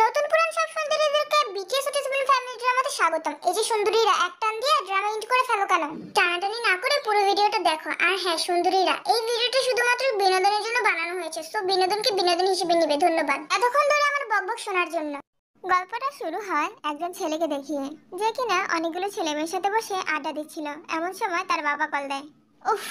নতুন পুরান সব সুন্দরীদেরকে বিটিএস ওটিসবল ফ্যামিলি ড্রামাতে স্বাগতম। এই যে সুন্দরীরা এক টান দিয়ে ড্রামা এন্ড করে ফেলো কেন? টানাটানি না করে পুরো ভিডিওটা দেখো। আর হ্যাঁ সুন্দরীরা, এই ভিডিওটা শুধুমাত্র বিনোদনের জন্য বানানো হয়েছে, সো বিনোদনকে বিনোদন হিসেবে নিবে। ধন্যবাদ এতক্ষণ ধরে আমার বকবক শোনার জন্য। গল্পটা শুরু হয় একজন ছেলেকে দেখিয়ে, যে কিনা অনেকগুলো ছেলেমেয়ের সাথে বসে আড্ডা দিচ্ছিল। এমন সময় তার বাবা কল দেয়। উফ,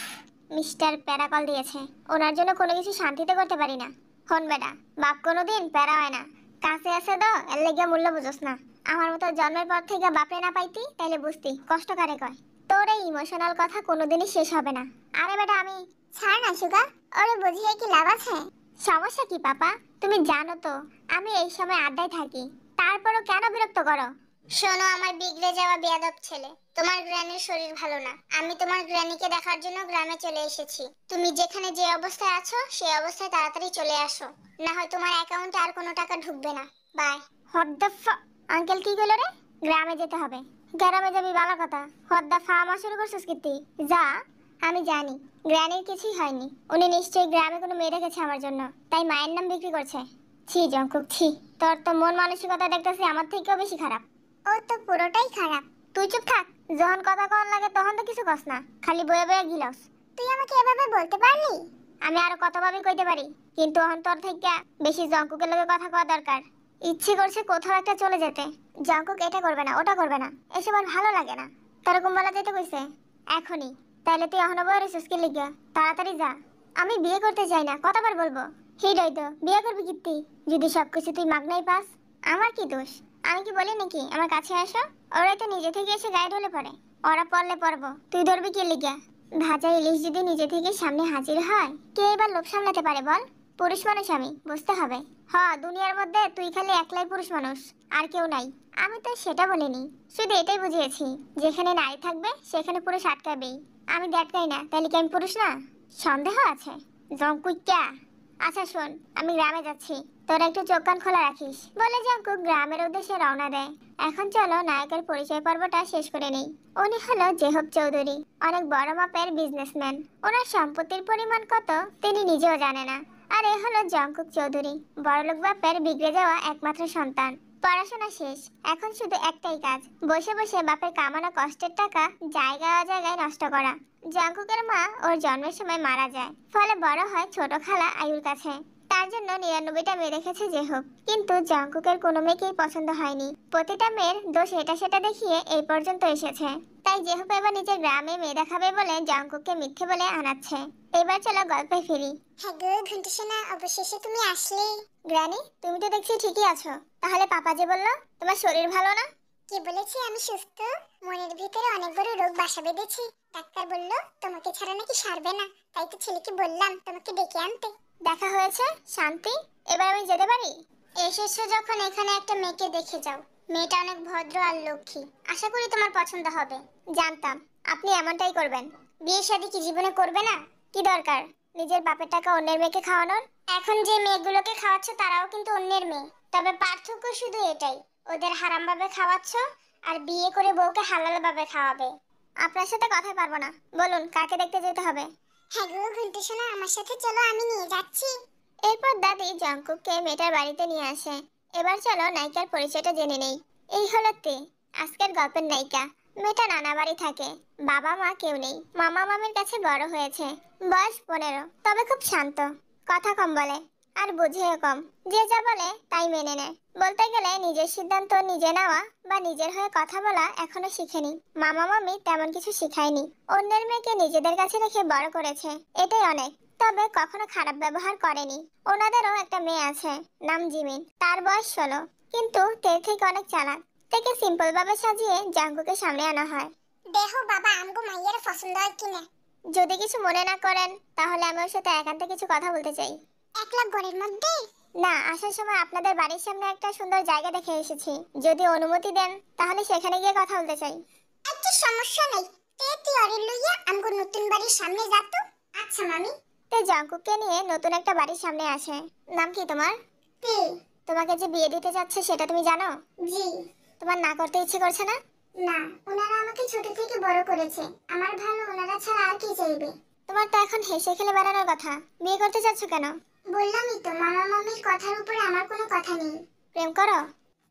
মিস্টার প্যারা কল দিয়েছে। ওনার জন্য কোনো কিছু শান্তিতে করতে পারি না। হন বেটা, বাপ কোনোদিন প্যারা হয় না। কাছে আছে তো এর লেগে মূল্য বুঝোস না। আমার মতো জন্মের পর থেকে বাপরে না পাইতি তাইলে বুঝতি কষ্ট কারে কয়। তোর এই ইমোশনাল কথা কোনোদিনই শেষ হবে না। আরে বেটা আমি ছাড় না সুগা, ওরে বুঝিয়ে কি লাভ আছে? সমস্যা কি পাপা? তুমি জানো তো আমি এই সময় আড্ডায় থাকি, তারপরও কেন বিরক্ত করো? শোনো আমার বিগড়ে যাওয়া বেয়াদব ছেলে, তোমার গ্র্যানির শরীর ভালো না। আমি তোমার গ্র্যানিকে দেখার জন্য গ্রামে চলে এসেছি। তুমি যেখানে যে অবস্থায় আছো সেই অবস্থায় তাড়াতাড়ি চলে আসো, না হয় তোমার অ্যাকাউন্টে আর কোনো টাকা ঢুকবে না। বাই। হোয়াট দ্য আঙ্কেল কি কইলো রে? গ্রামে যেতে হবে। গ্রামে যাবি ভালো কথা, হোয়াট দ্য ফার্মা শুরু করছিস কীর্তি? যা। আমি জানি গ্র্যানির কিছুই হয়নি। উনি নিশ্চয়ই গ্রামে কোনো মেয়ে রেখেছে আমার জন্য, তাই মায়ের নাম বিক্রি করছে। ছি জঙ্কুক ছি, তোর তো মন মানসিকতা দেখতেছি আমার থেকেও বেশি খারাপ। ও তো পুরোটাই খারাপ। তুই চুপ থাক। যখন কথা কন লাগে তখন তো কিছু কস না, খালি বয়ে বয়ে গিলস। তুই আমাকে এভাবে বলতে পারলি? আমি আরো কতভাবে কইতে পারি, কিন্তু এখন তোর থেকে বেশি জঙ্কুকের লগে কথা কওয়া দরকার। ইচ্ছে করছে কোথাও একটা চলে যেতে। জঙ্কুক এটা করবে না ওটা করবে না, এসব আর ভালো লাগে না। তোর কুম্বালা যেতে কইছে এখনই? তাইলে তুই এখনো বয়ে রইছিস কি লিগা? তাড়াতাড়ি যা। আমি বিয়ে করতে চাই না, কতবার বলবো? হিডই তো বিয়ে করবি কীর্তি, যদি সবকিছু তুই মাগনাই পাস। আমার কি দোষ? আমি কি বলি নাকি আমার কাছে আসো? ওরাই তো নিজে থেকে এসে গাইড হলে পড়ে। ওরা পড়লে পড়বো, তুই ধরবি কি লিগা? ভাজা ইলিশ যদি নিজে থেকে সামনে হাজির হয়, কে এবার লোভ সামলাতে পারে বল? পুরুষ মানুষ আমি, বুঝতে হবে। হ্যাঁ, দুনিয়ার মধ্যে তুই খালি একলাই পুরুষ মানুষ, আর কেউ নাই। আমি তো সেটা বলিনি, শুধু এটাই বুঝিয়েছি যেখানে নারী থাকবে সেখানে পুরুষ আটকাবেই। আমি দেখাই না, তাহলে কি আমি পুরুষ না? সন্দেহ আছে জঙ্কুইকা? আচ্ছা শোন, আমি গ্রামে যাচ্ছি, তোরা একটু চোখ কান খোলা রাখিস। বলে জঙ্কুক গ্রামের উদ্দেশ্যে রওনা দেয়। এখন চলো নায়কের পরিচয় পর্বটা শেষ করে নেই। উনি হলো জেহব চৌধুরী, অনেক বড় মাপের বিজনেসম্যান। ওনার সম্পত্তির পরিমাণ কত তিনি নিজেও জানে না। আর এ হলো জঙ্কুক চৌধুরী, বড়লোক বাপের বিগড়ে যাওয়া একমাত্র সন্তান। পড়াশোনা শেষ, এখন শুধু একটাই কাজ, বসে বসে বাপের কামানো কষ্টের টাকা জায়গায় অজায়গায় নষ্ট করা। জঙ্কুকের মা ওর জন্মের সময় মারা যায়, ফলে বড় হয় ছোট খালা আয়ুর কাছে। তার জন্য ৯৯টা মেয়ে রেখেছে জেহব, কিন্তু জঙ্কুকের কোনো মেয়েকেই পছন্দ হয়নি। প্রতিটা মেয়ের দোষ এটা সেটা দেখিয়ে এই পর্যন্ত এসেছে। তাই জেহব এবার নিজের গ্রামে মেয়ে দেখাবে বলে জঙ্কুককে মিথ্যে বলে আনাচ্ছে। এবার চলো গল্পে ফিরি। হ্যাঁ গো ঘন্টু সোনা, অবশেষে তুমি আসলে। গ্র্যানি, তুমি তো দেখছি ঠিকই আছো, তাহলে পাপা যে বললো তোমার শরীর ভালো না? কি বলেছি আমি সুস্থ? মনের ভিতরে অনেক বড় রোগ বাসা বেঁধেছে। ডাক্তার বলল তোমাকে ছাড়া নাকি সারবে না, তাই তো ছেলেকে বললাম তোমাকে ডেকে আনতে। দেখা হয়েছে শান্তি, এবার আমি যেতে পারি? এসেছো যখন এখানে একটা মেয়েকে দেখে যাও। মেয়েটা অনেক ভদ্র আর লক্ষ্মী, আশা করি তোমার পছন্দ হবে। জানতাম আপনি এমনটাই করবেন। বিয়ে শাদী কি জীবনে করবে না? কি দরকার নিজের বাপের টাকা অন্যের মেয়েকে খাওয়ানোর? এখন যে মেয়েগুলোকে খাওয়াচ্ছ তারাও কিন্তু অন্যের মেয়ে, তবে পার্থক্য শুধু এটাই, ওদের হারামভাবে খাওয়াচ্ছ আর বিয়ে করে বউকে হালাল ভাবে খাওয়াবে। আপনার সাথে কথা পারবো না, বলুন কাকে দেখতে যেতে হবে? হ্যাঁ গো ঘন্টু সোনা, আমার সাথে চলো, আমি নিয়ে যাচ্ছি। এরপর দাদি জঙ্কুককে মেয়েটার বাড়িতে নিয়ে আসে। এবার চলো নায়িকার পরিচয়টা জেনে নেই। এই হলো তে, আজকের গল্পের নায়িকা। মেয়েটা নানা বাড়ি থাকে, বাবা মা কেউ নেই। মামা মামির কাছে বড় হয়েছে, বয়স 15, তবে খুব শান্ত, কথা কম বলে আর বুঝেও কম। যে যা বলে তাই মেনে নেয়। বলতে গেলে নিজের সিদ্ধান্ত নিজে নেওয়া বা নিজের হয়ে কথা বলা এখনো শিখেনি। মামা মামি তেমন কিছু শিখায়নি, অন্যের মেয়েকে নিজেদের কাছে রেখে বড় করেছে, এটাই অনেক। তবে কখনো খারাপ ব্যবহার করেনি। ওনাদেরও একটা মেয়ে আছে, নাম জিমিন, তার বয়স 16, কিন্তু তের থেকে অনেক চালাক। থেকে সিম্পল ভাবে সাজিয়ে জঙ্কুকের সামনে আনা হয়। দেখো বাবা, আমগো মাইয়ের পছন্দ হয় কিনা? যদি কিছু মনে না করেন তাহলে আমি ওর সাথে একান্তে কিছু কথা বলতে চাই। একলা ঘরের মধ্যে? না, আসার সময় আপনাদের বাড়ির সামনে একটা সুন্দর জায়গা দেখে এসেছি, যদি অনুমতি দেন তাহলে সেখানে গিয়ে কথা বলতে চাই। একটা সমস্যা নেই, তুই অরে লইয়া আমগো নতুন বাড়ির সামনে যা তো। আচ্ছা মামি। তে জঙ্কুককে নিয়ে নতুন একটা বাড়ির সামনে আসে। নাম কি তোমার? তে। তোমাকে যে বিয়ে দিতে যাচ্ছে সেটা তুমি জানো? জি। তোমার না করতে ইচ্ছে করছে না? না, ওনারা আমাকে ছোট থেকে বড় করেছে, আমার ভালো ওনারা ছাড়া আর কি চাইবে? তোমার তো এখন হেসে খেলে বেড়ানোর কথা, বিয়ে করতে যাচ্ছ কেন? বললামই তো, মামা মামির কথার উপরে আমার কোনো কথা নেই। প্রেম করো?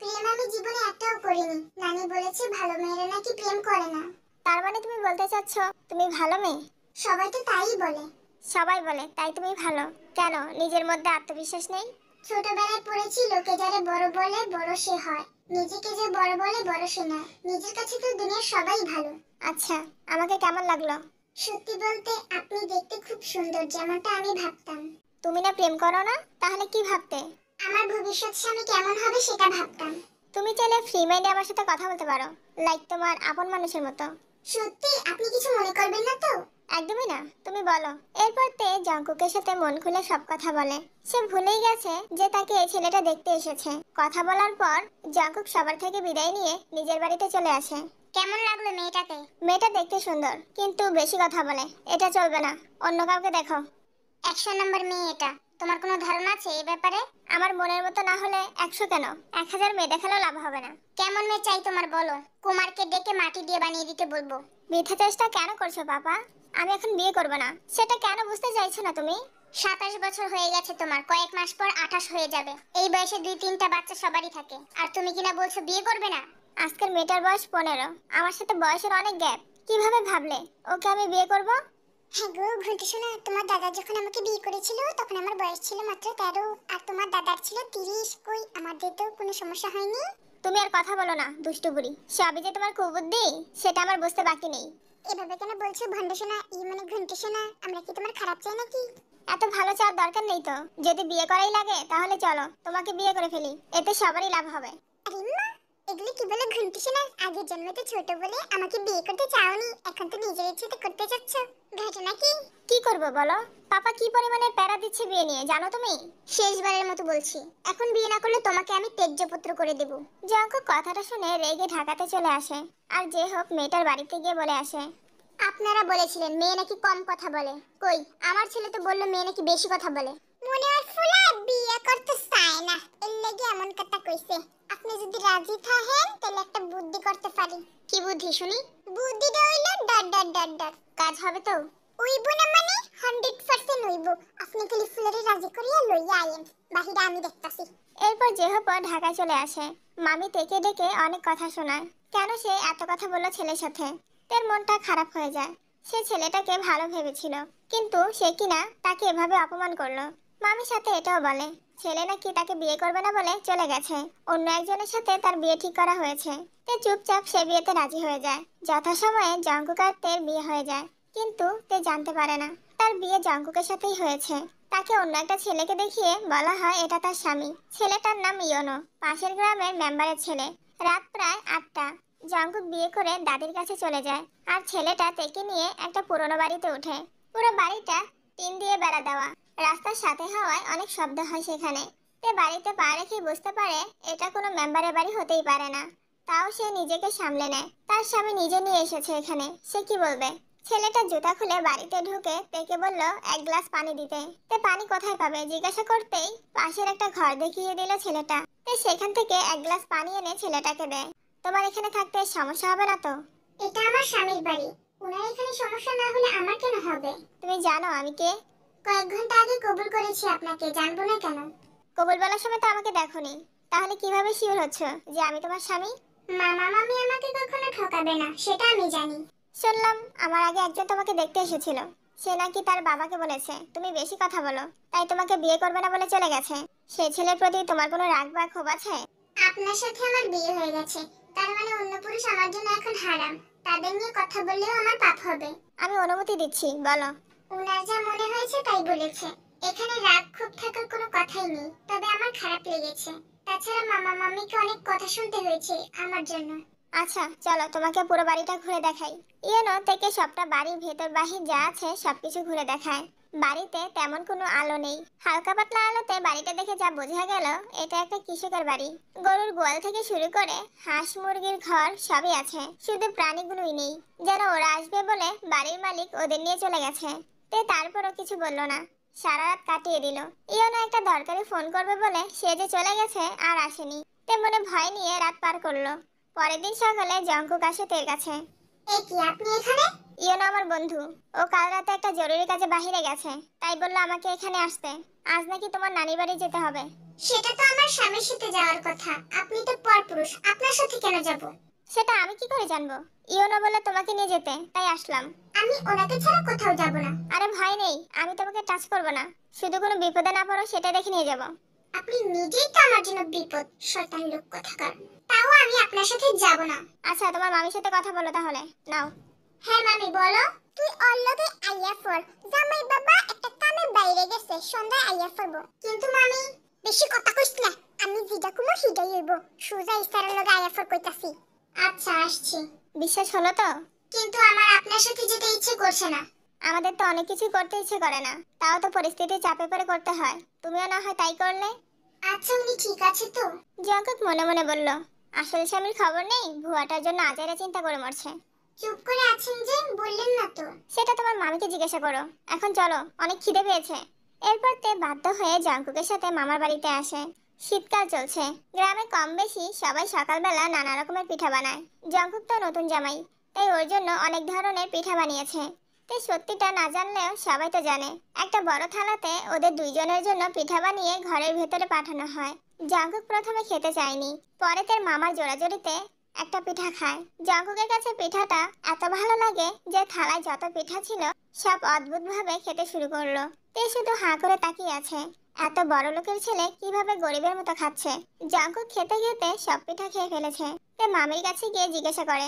প্রেম আমি জীবনে একটাও করিনি। নানি বলেছে ভালো মেয়েরা নাকি প্রেম করে না। তার মানে তুমি বলতে চাচ্ছ তুমি ভালো মেয়ে? সবাই তো তাই বলে। সবাই বলে তাই তুমি ভালো? কেন নিজের মধ্যে আত্মবিশ্বাস নেই? ছোটবেলায় পড়েছি লোকে যারে বড় বলে বড় সে হয়, নিজেকে যে বড় বলে বড় সে না। নিজের কাছে তো দুনিয়ার সবাই ভালো। আচ্ছা, আমাকে কেমন লাগলো? সত্যি বলতে আপনি দেখতে খুব সুন্দর, যেমনটা আমি ভাবতাম। তুমি না প্রেম করো না, তাহলে কি ভাবতে? আমার ভবিষ্যৎ স্বামী কেমন হবে সেটা ভাবতাম। তুমি চাইলে ফ্রি মাইন্ডে আমার সাথে কথা বলতে পারো, লাইক তোমার আপন মানুষের মতো। সত্যি আপনি কিছু মনে করবেন না তো? একদমই না, তুমি বলো। এরপর তে জঙ্কুকের সাথে মন খুলে সব কথা বলে। সে ভুলেই গেছে যে তাকে এই ছেলেটা দেখতে এসেছে। কথা বলার পর জঙ্কুক সবার থেকে বিদায় নিয়ে নিজের বাড়িতে চলে আসে। কেমন লাগলো মেয়েটাকে? মেয়েটা দেখতে সুন্দর, কিন্তু বেশি কথা বলে। এটা চলবে না, অন্য কাউকে দেখো। 100 নম্বর মেয়ে এটা। তোমার কোনো ধারণা আছে এই ব্যাপারে? আমার মনের মতো না হলে 100 কেন, 1000 মেয়ে দেখালেও লাভ হবে না। কেমন মেয়ে চাই তোমার বলো, কুমারকে ডেকে মাটি দিয়ে বানিয়ে দিতে বলবো। মিথ্যা চেষ্টা কেন করছো পাপা? আমি এখন বিয়ে করব না, সেটা কেন বুঝতে চাইছো না তুমি? 27 বছর হয়ে গেছে তোমার, কয়েক মাস পর 28 হয়ে যাবে। এই বয়সে 2-3টা বাচ্চা সবারই থাকে, আর তুমি কিনা বলছো বিয়ে করবে না। আজকের মেয়েটার বয়স 15, আমার সাথে বয়সের অনেক গ্যাপ। কিভাবে ভাবলে ওকে আমি বিয়ে করব? হ্যাঁ গো ঘুরতে শোনা, তোমার দাদা যখন আমাকে বিয়ে করেছিল তখন আমার বয়স ছিল মাত্র 13, আর তোমার দাদার ছিল 30। কই আমাদের তো কোনো সমস্যা হয়নি। তুমি আর কথা বলো না দুষ্টু বুড়ি। সবই যে তোমার কুবুদ্ধি সেটা আমার বুঝতে বাকি নেই। এভাবে কেন বলছো ভন্ড শোনা, মানে ঘুরতে শোনা? আমরা কি তোমার খারাপ চাই নাকি? এত ভালো চাওয়ার দরকার নেই তো। যদি বিয়ে করাই লাগে তাহলে চলো তোমাকে বিয়ে করে ফেলি, এতে সবারই লাভ হবে। আরে মা, এগুলো কি বলে ঘুরতে শোনা? আগের জন্মে তো ছোট বলে আমাকে বিয়ে করতে চাওনি, এখন তো নিজের ইচ্ছেতে করতে চাচ্ছ। ঘটনা কি? কি করব বলো? পাপা কি পরিমাণে প্যারা দিচ্ছে বিয়ে নিয়ে জানো তুমি? শেষবারের মতো বলছি, এখন বিয়ে না করলে তোমাকে আমি ত্যায্যপুত্র করে দেব। জঙ্কুক কথাটা শুনে রেগে ঢাকাতে চলে আসে। আর যে হোক মেয়েটার বাড়িতে গিয়ে বলে আসে। আপনারা বলেছিলেন মেয়ে নাকি কম কথা বলে, কই আমার ছেলে তো বললো মেয়ে নাকি বেশি কথা বলে। মনে হয় ফুলা বিয়ে করতে চায় না, এর লাগি এমন কথা কইছে। আপনি যদি রাজি থাকেন তাহলে একটা বুদ্ধি করতে পারি। কি বুদ্ধি শুনি? বুদ্ধিটা হইলো ডট ডট ডট ডট। কাজ হবে তো? উইব না মানে 100% উইব। আপনি খালি ফুলারে রাজি করিয়া লইয়া আইন, বাকিটা আমি দেখতাছি। এরপর জেহপ ঢাকায় চলে আসে। মামি তেকে ডেকে অনেক কথা শোনায়। কেন সে এত কথা বলল ছেলের সাথে। তার মনটা খারাপ হয়ে যায়। সে ছেলেটাকে ভালো ভেবেছিল, কিন্তু সে কিনা তাকে এভাবে অপমান করলো। মামির সাথে এটাও বলে ছেলে নাকি তাকে বিয়ে করবে না বলে চলে গেছে। অন্য একজনের সাথে তার বিয়ে ঠিক করা হয়েছে। তে চুপচাপ সে বিয়েতে রাজি হয়ে যায়। যথাসময়ে জঙ্কুক আর তের বিয়ে হয়ে যায়। কিন্তু তে জানতে পারে না তার বিয়ে জঙ্কুকের সাথেই হয়েছে। তাকে অন্য একটা ছেলেকে দেখিয়ে বলা হয় এটা তার স্বামী। ছেলেটার নাম ইয়োনো, পাশের গ্রামের মেম্বারের ছেলে। রাত প্রায় 8টা। জঙ্কুক বিয়ে করে দাদির কাছে চলে যায়। আর ছেলেটা তেকে নিয়ে একটা পুরনো বাড়িতে ওঠে। পুরো বাড়িটা টিন দিয়ে বেড়া দেওয়া। রাস্তার সাথে হওয়ায় অনেক শব্দ হয় সেখানে। তে বাড়িতে পা রেখে বুঝতে পারে এটা কোনো মেম্বারের বাড়ি হতেই পারে না। তাও সে নিজেকে সামলে নেয়। তার স্বামী নিজে নিয়ে এসেছে এখানে, সে কি বলবে। ছেলেটা জুতা খুলে বাড়িতে ঢুকে তেকে বলল 1 গ্লাস পানি দিতে। তে পানি কোথায় পাবে জিজ্ঞাসা করতেই পাশের একটা ঘর দেখিয়ে দিল ছেলেটা। তে সেখান থেকে 1 গ্লাস পানি এনে ছেলেটাকে দেয়। তোমার এখানে থাকতে সমস্যা হবে না তো? এটা আমার স্বামীর বাড়ি, ওনার এখানে সমস্যা না হলে আমার কেন হবে? তুমি জানো আমি কে? কয়েক ঘন্টা আগে কবুল করেছি আপনাকে, জানবো না কেন? কবুল বলার সময় তো আমাকে দেখোনি, তাহলে কিভাবে শিওর হচ্ছ যে আমি তোমার স্বামী? মামা মামি আমাকে কখনো ঠকাবে না, সেটা আমি জানি। শুনলাম আমার আগে একজন তোমাকে দেখতে এসেছিল। সে নাকি তার বাবাকে বলেছে তুমি বেশি কথা বলো, তাই তোমাকে বিয়ে করবে না বলে চলে গেছে। সেই ছেলের প্রতি তোমার কোনো রাগ বা ক্ষোভ আছে? আপনার সাথে আমার বিয়ে হয়ে গেছে, তার মানে অন্য পুরুষ আমার জন্য এখন হারাম। তাদের নিয়ে কথা বললেও আমার পাপ হবে। আমি অনুমতি দিচ্ছি, বলো। ওনার যা মনে হয়েছে তাই বলেছে। এখানে রাগ ক্ষোভ থাকার কোনো কথাই নেই, তবে আমার খারাপ লেগেছে। তাছাড়া মামা মামিকে অনেক কথা শুনতে হয়েছে আমার জন্য। আচ্ছা চলো তোমাকে পুরো বাড়িটা ঘুরে দেখাই। ইয়েনো থেকে সবটা বাড়ির ভেতর বাহির যা আছে সবকিছু ঘুরে দেখায়। বাড়িতে তেমন কোনো আলো নেই। হালকা পাতলা আলোতে বাড়িটা দেখে যা বোঝা গেল এটা একটা কৃষকের বাড়ি। গরুর গোয়াল থেকে শুরু করে হাঁস মুরগির ঘর সবই আছে, শুধু প্রাণীগুলোই নেই। যেন ওরা আসবে বলে বাড়ির মালিক ওদের নিয়ে চলে গেছে। তে তারপরও কিছু বলল না, সারা রাত কাটিয়ে দিল। ইয়েনো একটা দরকারি ফোন করবে বলে সে যে চলে গেছে আর আসেনি। তে মনে ভয় নিয়ে রাত পার করলো। পরের দিন সকালে জঙ্কুক আসে তের কাছে। এ কি আপনি এখানে? ইয়োনো আমার বন্ধু, ও কাল রাতে একটা জরুরি কাজে বাহিরে গেছে, তাই বললো আমাকে এখানে আসতে। আজ নাকি তোমার নানির বাড়ি যেতে হবে। সেটা তো আমার স্বামীর সাথে যাওয়ার কথা। আপনি তো পরপুরুষ, আপনার সাথে কেন যাব? সেটা আমি কি করে জানবো? ইওনো বলে তোমাকে নিয়ে যেতে, তাই আসলাম। আমি ওনাকে ছাড়া কোথাও যাব না। আরে ভয় নেই, আমি তোমাকে টাচ করব না, শুধু কোনো বিপদে না পড়ো সেটা দেখে নিয়ে যাব। আপনি নিজেই তো আমার জন্য বিপদ, শয়তান লোক কোথাকার। তাও আমি আপনার সাথে যাব না। আচ্ছা, তোমার মামির সাথে কথা বলো তাহলে। নাও। হ্যাঁ মামি বলো। তুই অলরেডি আইয়া ফর। জামাই বাবা একটা কামের বাইরে গেছে, সন্ধ্যায় আইয়া ফরবো। কিন্তু মামি বেশি কথা কইস না। আমি যেটা কুমো সেটাই হইব। সোজা ইস্তারের লগে আইয়া ফর কইতাছি। আচ্ছা আসছি। বিশ্বাস হলো তো? কিন্তু আমার আপনার সাথে যেতে ইচ্ছে করছে না। আমাদের তো অনেক কিছু করতে ইচ্ছে করে না, তাও তো পরিস্থিতি চাপে পড়ে করতে হয়। তুমিও না হয় তাই করলে। আচ্ছা উনি ঠিক আছে তো? জঙ্কুক মনে মনে বলল, আসলে স্বামীর খবর নেই, ভুয়াটার জন্য আজাইরা চিন্তা করে মরছে। চুপ করে আছেন যে, বললেন না তো? সেটা তোমার মামিকে জিজ্ঞাসা করো। এখন চলো, অনেক খিদে পেয়েছে। এরপর তে বাধ্য হয়ে জঙ্কুকের সাথে মামার বাড়িতে আসে। শীতকাল চলছে, গ্রামে কম বেশি সবাই সকালবেলা নানা রকমের পিঠা বানায়। জঙ্কুক তো নতুন জামাই, তাই ওর জন্য অনেক ধরনের পিঠা বানিয়েছে। তাই সত্যিটা না জানলেও সবাই তো জানে, একটা বড় থালাতে ওদের দুইজনের জন্য পিঠা বানিয়ে ঘরের ভেতরে পাঠানো হয়। জঙ্কুক প্রথমে খেতে চায়নি, পরে তার মামার জোরাজোরিতে একটা পিঠা খায়। জঙ্কুকের কাছে পিঠাটা এত ভালো লাগে যে থালায় যত পিঠা ছিল সব অদ্ভুতভাবে খেতে শুরু করলো। তে শুধু হাঁ করে তাকিয়ে আছে, এত বড় লোকের ছেলে কিভাবে গরিবের মতো খাচ্ছে। জঙ্কুক খেতে খেতে সব পিঠা খেয়ে ফেলেছে। তে মামির কাছে গিয়ে জিজ্ঞাসা করে,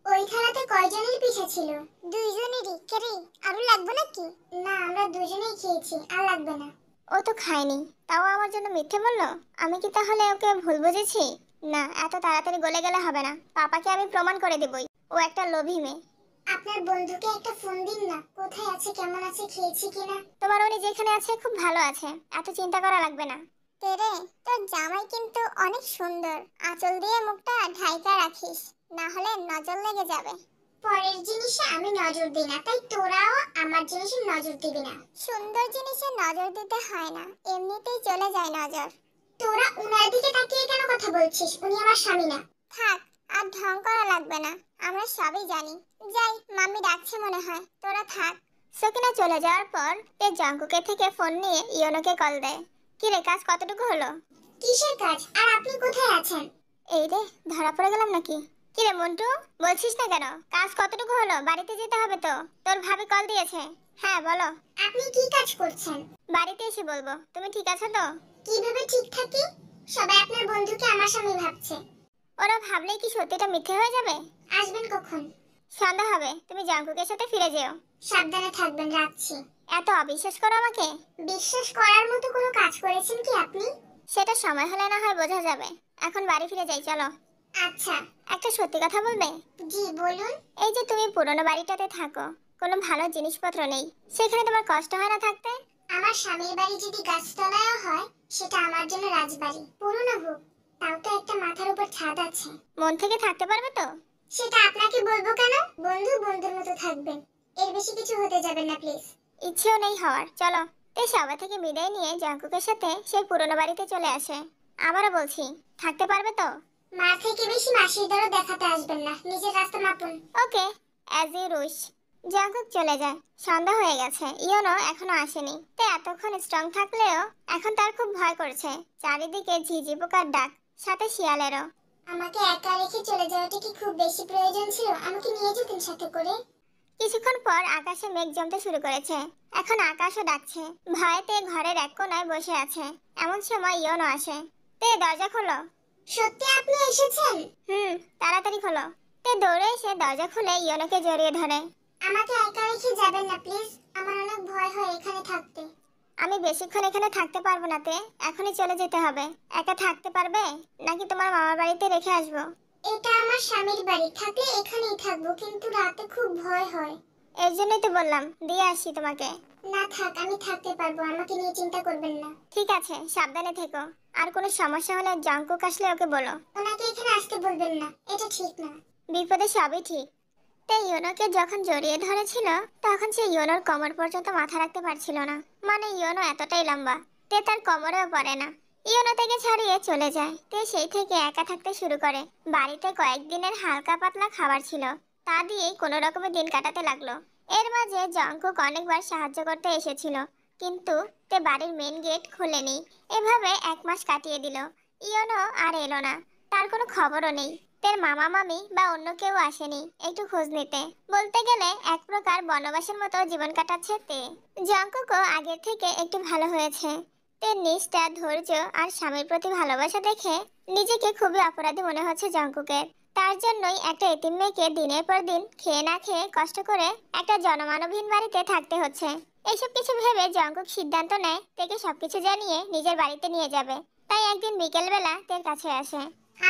ওই থালাতে কয়জনের পিঠা ছিল? দুইজনেরই। কেরে আরো লাগবে নাকি? না আমরা দুজনেই খেয়েছি, আর লাগবে না। ও তো খায়নি, তাও আমার জন্য মিথ্যে বললো। আমি কি তাহলে ওকে ভুল বুঝেছি? না, এত তাড়াতাড়ি গলে গেলে হবে না, পাপাকে আমি প্রমাণ করে দেবই ও একটা লোভী মেয়ে। আপনার বন্ধুকে একটা ফোন দিন না, কোথায় আছে, কেমন আছে, খেয়েছে কিনা। তোমার উনি যেখানে আছে খুব ভালো আছে, এত চিন্তা করা লাগবে না। তেরে তোর জামাই কিন্তু অনেক সুন্দর, আঁচল দিয়ে মুখটা ঢাইকা রাখিস, না হলে নজর লেগে যাবে। পরের জিনিসে আমি নজর দিই না, তাই তোরাও আমার জিনিসে নজর দিবি না। সুন্দর জিনিসে নজর দিতে হয় না, এমনিতেই চলে যায় নজর। তোরা উনার দিকে তাকিয়ে কেন কথা বলছিস? উনি আমার স্বামী না। থাক, আর ঢং করা লাগবে না, আমরা সবই জানি। যাই, মাম্মি ডাকছে মনে হয়, তোরা থাক। সকিনা চলে যাওয়ার পর তে জঙ্কুকের থেকে ফোন নিয়ে ইয়োনোকে কল দেয়। কিরে, কাজ কতটুকু হলো? কিসের কাজ? আর আপনি কোথায় আছেন? এই রে, ধরা পড়ে গেলাম নাকি? কিরে মন্টু, বলছিস না কেন? কাজ কতটুকু হলো? বাড়িতে যেতে হবে তো, তোর ভাবি কল দিয়েছে। হ্যাঁ বলো। আপনি কি কাজ করছেন? বাড়িতে এসে বলবো। তুমি ঠিক আছো তো? কিভাবে ঠিক থাকি? সবাই আপনার বন্ধুকে আমার স্বামী ভাবছে। ওরা ভাবলেই কি সত্যিটা মিথ্যে হয়ে যাবে? আসবেন কখন? সন্ধ্যা হবে, তুমি জঙ্কুকের সাথে ফিরে যেও। সাবধানে থাকবেন, রাখছি। এত অবিশ্বাস করো আমাকে? বিশ্বাস করার মতো কোনো কাজ করেছেন কি আপনি? সেটা সময় হলে না হয় বোঝা যাবে। এখন বাড়ি ফিরে যাই, চলো। আচ্ছা। একটা সত্যি কথা বলবে? জি বলুন। এই যে তুমি পুরনো বাড়িটাতে থাকো, কোনো ভালো জিনিসপত্র নেই, সেখানে তোমার কষ্ট হয় না থাকতে? আমার স্বামীর বাড়ি যদি গাছতলায়ও হয়, সেটা আমার জন্য রাজবাড়ি, পুরনো হোক, তাও তো একটা মাথার উপর ছাদ আছে। মন থেকে থাকতে পারবে তো? সেটা আপনাকে বলবো কেন? বন্ধু বন্ধুর মতো থাকবেন, এর বেশি কিছু হতে যাবেন না প্লিজ। ইচ্ছেও নেই হওয়ার, চলো। এই সবাই থেকে বিদায় নিয়ে জঙ্কুকের সাথে সেই পুরনো বাড়িতে চলে আসে। আবারও বলছি, থাকতে পারবে তো? মা থেকে বেশি মাসির দরও দেখাতে আসবেন না, নিজের রাস্তা মাপুন। ওকে, অ্যাজ ইউ উইশ। জঙ্কুক চলে যায়। সন্ধ্যা হয়ে গেছে, ইয়োনো এখনো আসেনি। তাই এতক্ষণ স্ট্রং থাকলেও এখন তার খুব ভয় করছে। চারিদিকে ঝিঝি পোকার ডাক, সাথে শিয়ালেরও। আমাকে একা রেখে চলে যাওয়াটা কি খুব বেশি প্রয়োজন ছিল? আমাকে নিয়ে যেতেন সাথে করে। কিছুক্ষণ পর আকাশে মেঘ জমতে শুরু করেছে। এখন আকাশও ডাকছে। ভয়েতে ঘরের এক কোণায় বসে আছে। এমন সময় ইয়োনো আসে। তে দরজা খোলো। সত্যি আপনি এসেছেন? তাড়াতাড়ি খোলো। তে দৌড়ে এসে দরজা খুলে ইয়োনোকে জড়িয়ে ধরে। আমাকে একা রেখে যাবেন না প্লিজ, আমার অনেক ভয় হয় এখানে থাকতে। আমি বেশিক্ষণ এখানে থাকতে পারবো না তে, এখনই চলে যেতে হবে। একা থাকতে পারবে নাকি তোমার মামার বাড়িতে রেখে আসবো? এটা আমার স্বামীর বাড়ি, থাকলে এখানেই থাকবো, কিন্তু রাতে খুব ভয় হয়। এর জন্যই তো বললাম দিয়ে আসি তোমাকে। না থাক, আমি থাকতে পারবো, আমাকে নিয়ে চিন্তা করবেন না। ঠিক আছে, সাবধানে থেকো। আর কোনো সমস্যা হলে জঙ্কুক আসলে ওকে বলো। ওনাকে এখানে আসতে বলবেন না, এটা ঠিক না। বিপদে সবই ঠিক। তাই ইয়োনোকে যখন জড়িয়ে ধরেছিল তখন সে ইয়োনোর কোমর পর্যন্ত মাথা রাখতে পারছিল না। মানে ইয়োনো এতটাই লম্বা, তে তার কোমরেও পড়ে না। ইয়োনো থেকে ছাড়িয়ে চলে যায়। তে সেই থেকে একা থাকতে শুরু করে। বাড়িতে কয়েকদিনের হালকা পাতলা খাবার ছিল, তা দিয়েই কোনো রকমে দিন কাটাতে লাগলো। এর মাঝে জঙ্কুক অনেকবার সাহায্য করতে এসেছিল, কিন্তু তে বাড়ির মেন গেট খুলেনি। এভাবে 1 মাস কাটিয়ে দিল। ইয়নো আর এলো না। তার কোনো খবরও নেই। তের মামা মামি বা অন্য কেউ আসেনি একটু খোঁজ নিতে। বলতে গেলে এক প্রকার বনবাসের মতো জীবন কাটাচ্ছে তে। জঙ্কুকও আগের থেকে একটু ভালো হয়েছে। তের নিষ্ঠা, ধৈর্য আর স্বামীর প্রতি ভালোবাসা দেখে নিজেকে খুবই অপরাধী মনে হচ্ছে জঙ্কুকের। তার জন্যই একটা এতিম মেয়েকে দিনের পর দিন খেয়ে না খেয়ে কষ্ট করে একটা জনমানবহীন বাড়িতে থাকতে হচ্ছে। এইসব কিছু ভেবে জঙ্কুক সিদ্ধান্ত নেয় তেকে সবকিছু জানিয়ে নিজের বাড়িতে নিয়ে যাবে। তাই একদিন বিকেলবেলা তের কাছে আসে।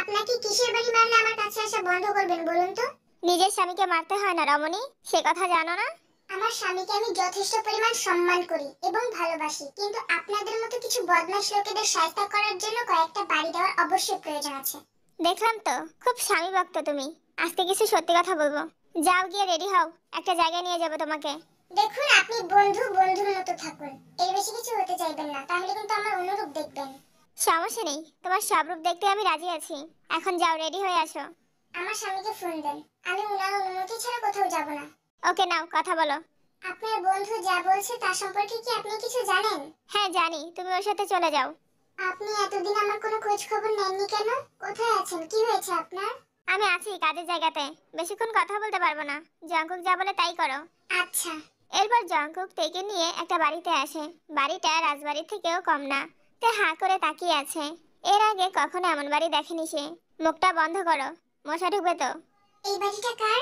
আপনাকে কিসের বাড়ি মারলে আমার কাছে আসা বন্ধ করবেন বলুন তো? নিজের স্বামীকে মারতে হয় না রমণী, সে কথা জানো না? আমার স্বামীকে আমি যথেষ্ট পরিমাণ সম্মান করি এবং ভালোবাসি, কিন্তু আপনাদের মতো কিছু বদমাশ লোকেদের সহায়তা করার জন্য কয়েকটা বাড়ি দেওয়ার অবশ্যই প্রয়োজন আছে। দেখলাম তো খুব স্বামী ভক্ত তুমি। আজকে কিছু সত্যি কথা বলবো। যাও গিয়ে রেডি হও, একটা জায়গায় নিয়ে যাবো তোমাকে। দেখুন, আপনি বন্ধু বন্ধুর মতো থাকুন, এর বেশি কিছু হতে চাইবেন না, তাহলে কিন্তু আমার অনুরূপ দেখবেন। সমস্যা নেই, তোমার সব রূপ দেখতে আমি রাজি আছি। এখন যাও, রেডি হয়ে আসো। আমার স্বামীকে ফোন দেন, আমি উনার অনুমতি ছাড়া কোথাও যাব না। ওকে, নাও কথা বলো। আপনার বন্ধু যা বলছে তার সম্পর্কে কি আপনি কিছু জানেন? হ্যাঁ জানি, তুমি ওর সাথে চলে যাও। আপনি এতদিন আমার কোনো খোঁজ খবর নেননি কেন? কোথায় আছেন? কি হয়েছে আপনার? আমি আছি কাজের জায়গাতে, বেশিক্ষণ কথা বলতে পারবো না। জঙ্কুক যা বলে তাই করো। আচ্ছা। এরপর জঙ্কুক তেকে নিয়ে একটা বাড়িতে আসে। বাড়িটা রাজবাড়ির থেকেও কম না। তে হাঁ করে তাকিয়ে আছে। এর আগে কখনো এমন বাড়ি দেখেনি সে। মুখটা বন্ধ করো, মশা ঢুকবে তো। এই বাড়িটা কার?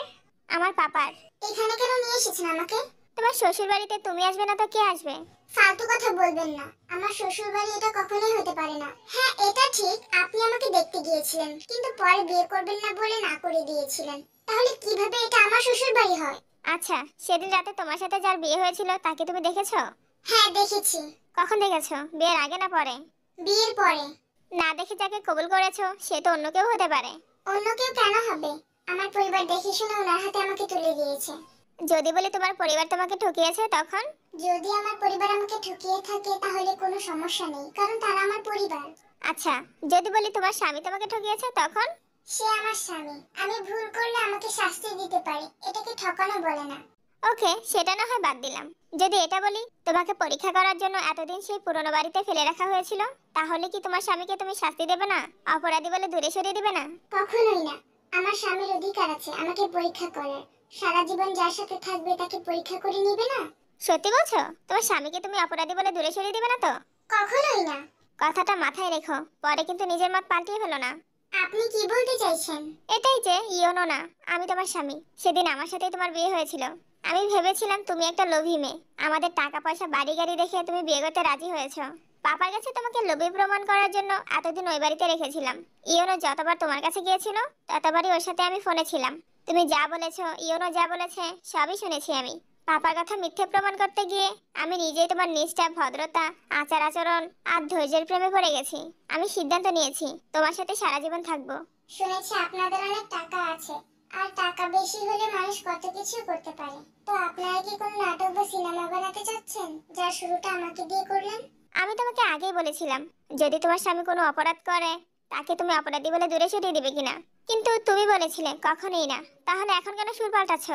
আমার পাপার। এখানে কেন নিয়ে এসেছেন আমাকে? তোমার শ্বশুর বাড়িতে তুমি আসবে না তো কে আসবে? ফালতু কথা বলবেন না, আমার শ্বশুর বাড়ি এটা কখনোই হতে পারে না। হ্যাঁ এটা ঠিক, আপনি আমাকে দেখতে গিয়েছিলেন, কিন্তু পরে বিয়ে করবেন না বলে না করে দিয়েছিলেন। তাহলে কিভাবে এটা আমার শ্বশুর বাড়ি হয়? আচ্ছা, সেদিন রাতে তোমার সাথে যার বিয়ে হয়েছিল তাকে তুমি দেখেছো? হ্যাঁ দেখেছি। কখন দেখেছো, বিয়ের আগে না পরে? বিয়ের পরে। না দেখে যাকে কবুল করেছো সে তো অন্য কেউ হতে পারে। অন্য কেউ কেন হবে? আমার পরিবার দেখে শুনে ওনার হাতে আমাকে তুলে দিয়েছে। যদি বলি তোমার পরিবার তোমাকে ঠকিয়েছে তখন? যদি আমার পরিবার আমাকে ঠকিয়ে থাকে তাহলে কোনো সমস্যা নেই, কারণ তারা আমার পরিবার। আচ্ছা, যদি বলি তোমার স্বামী তোমাকে ঠকিয়েছে তখন? সে আমার স্বামী, আমি ভুল করলে আমাকে শাস্তি দিতে পারে, এটাকে ঠকানো বলে না। ওকে, সেটা না হয় বাদ দিলাম। যদি এটা বলি তোমাকে পরীক্ষা করার জন্য এতদিন সেই পুরনো বাড়িতে ফেলে রাখা হয়েছিল, তাহলে কি তোমার স্বামীকে তুমি শাস্তি দেবে না? অপরাধী বলে দূরে সরিয়ে দিবে না? কখনোই না। আমার স্বামীর অধিকার আছে আমাকে পরীক্ষা করার। সারা জীবন যার সাথে থাকবে তাকে পরীক্ষা করে নিবে না? সত্যি বলছো? তোমার স্বামীকে তুমি অপরাধী বলে দূরে সরিয়ে দিবে না তো? কখনোই না। কথাটা মাথায় রেখো, পরে কিন্তু নিজের মত পাল্টিয়ে ফেলো না। আপনি কি বলতে চাইছেন? এটাই যে ইয়োনো না, আমি তোমার স্বামী। সেদিন আমার সাথেই তোমার বিয়ে হয়েছিল। আমি ভেবেছিলাম তুমি একটা লোভী মেয়ে, আমাদের টাকা পয়সা বাড়ি গাড়ি দেখে তুমি বিয়ে করতে রাজি হয়েছো। পাপার কাছে তোমাকে লোভী প্রমাণ করার জন্য এতদিন ওই বাড়িতে রেখেছিলাম। ইয়োনো যতবার তোমার কাছে গিয়েছিল ততবারই ওর সাথে আমি ফোনে ছিলাম। তুমি যা বলেছো, ইয়োনো যা বলেছে সবই শুনেছি আমি। পাপার কথা মিথ্যে প্রমাণ করতে গিয়ে আমি নিজেই তোমার নিষ্ঠা, ভদ্রতা, আচার আচরণ আর ধৈর্যের প্রেমে পড়ে গেছি। আমি সিদ্ধান্ত নিয়েছি তোমার সাথে সারা জীবন থাকবো। শুনেছি আপনাদের অনেক টাকা আছে, আর টাকা বেশি হলে মানুষ কত কিছু করতে পারে। তো আপনারা কি কোনো নাটক বা সিনেমা বানাতে চাচ্ছেন, যার শুরুটা আমাকে দিয়ে করলেন? আমি তোমাকে আগেই বলেছিলাম যদি তোমার স্বামী কোনো অপরাধ করে তাকে তুমি অপরাধী বলে দূরে সরিয়ে দিবে কিনা, কিন্তু তুমি বলেছিলে কখনোই না। তাহলে এখন কেন সুর পাল্টাচ্ছ?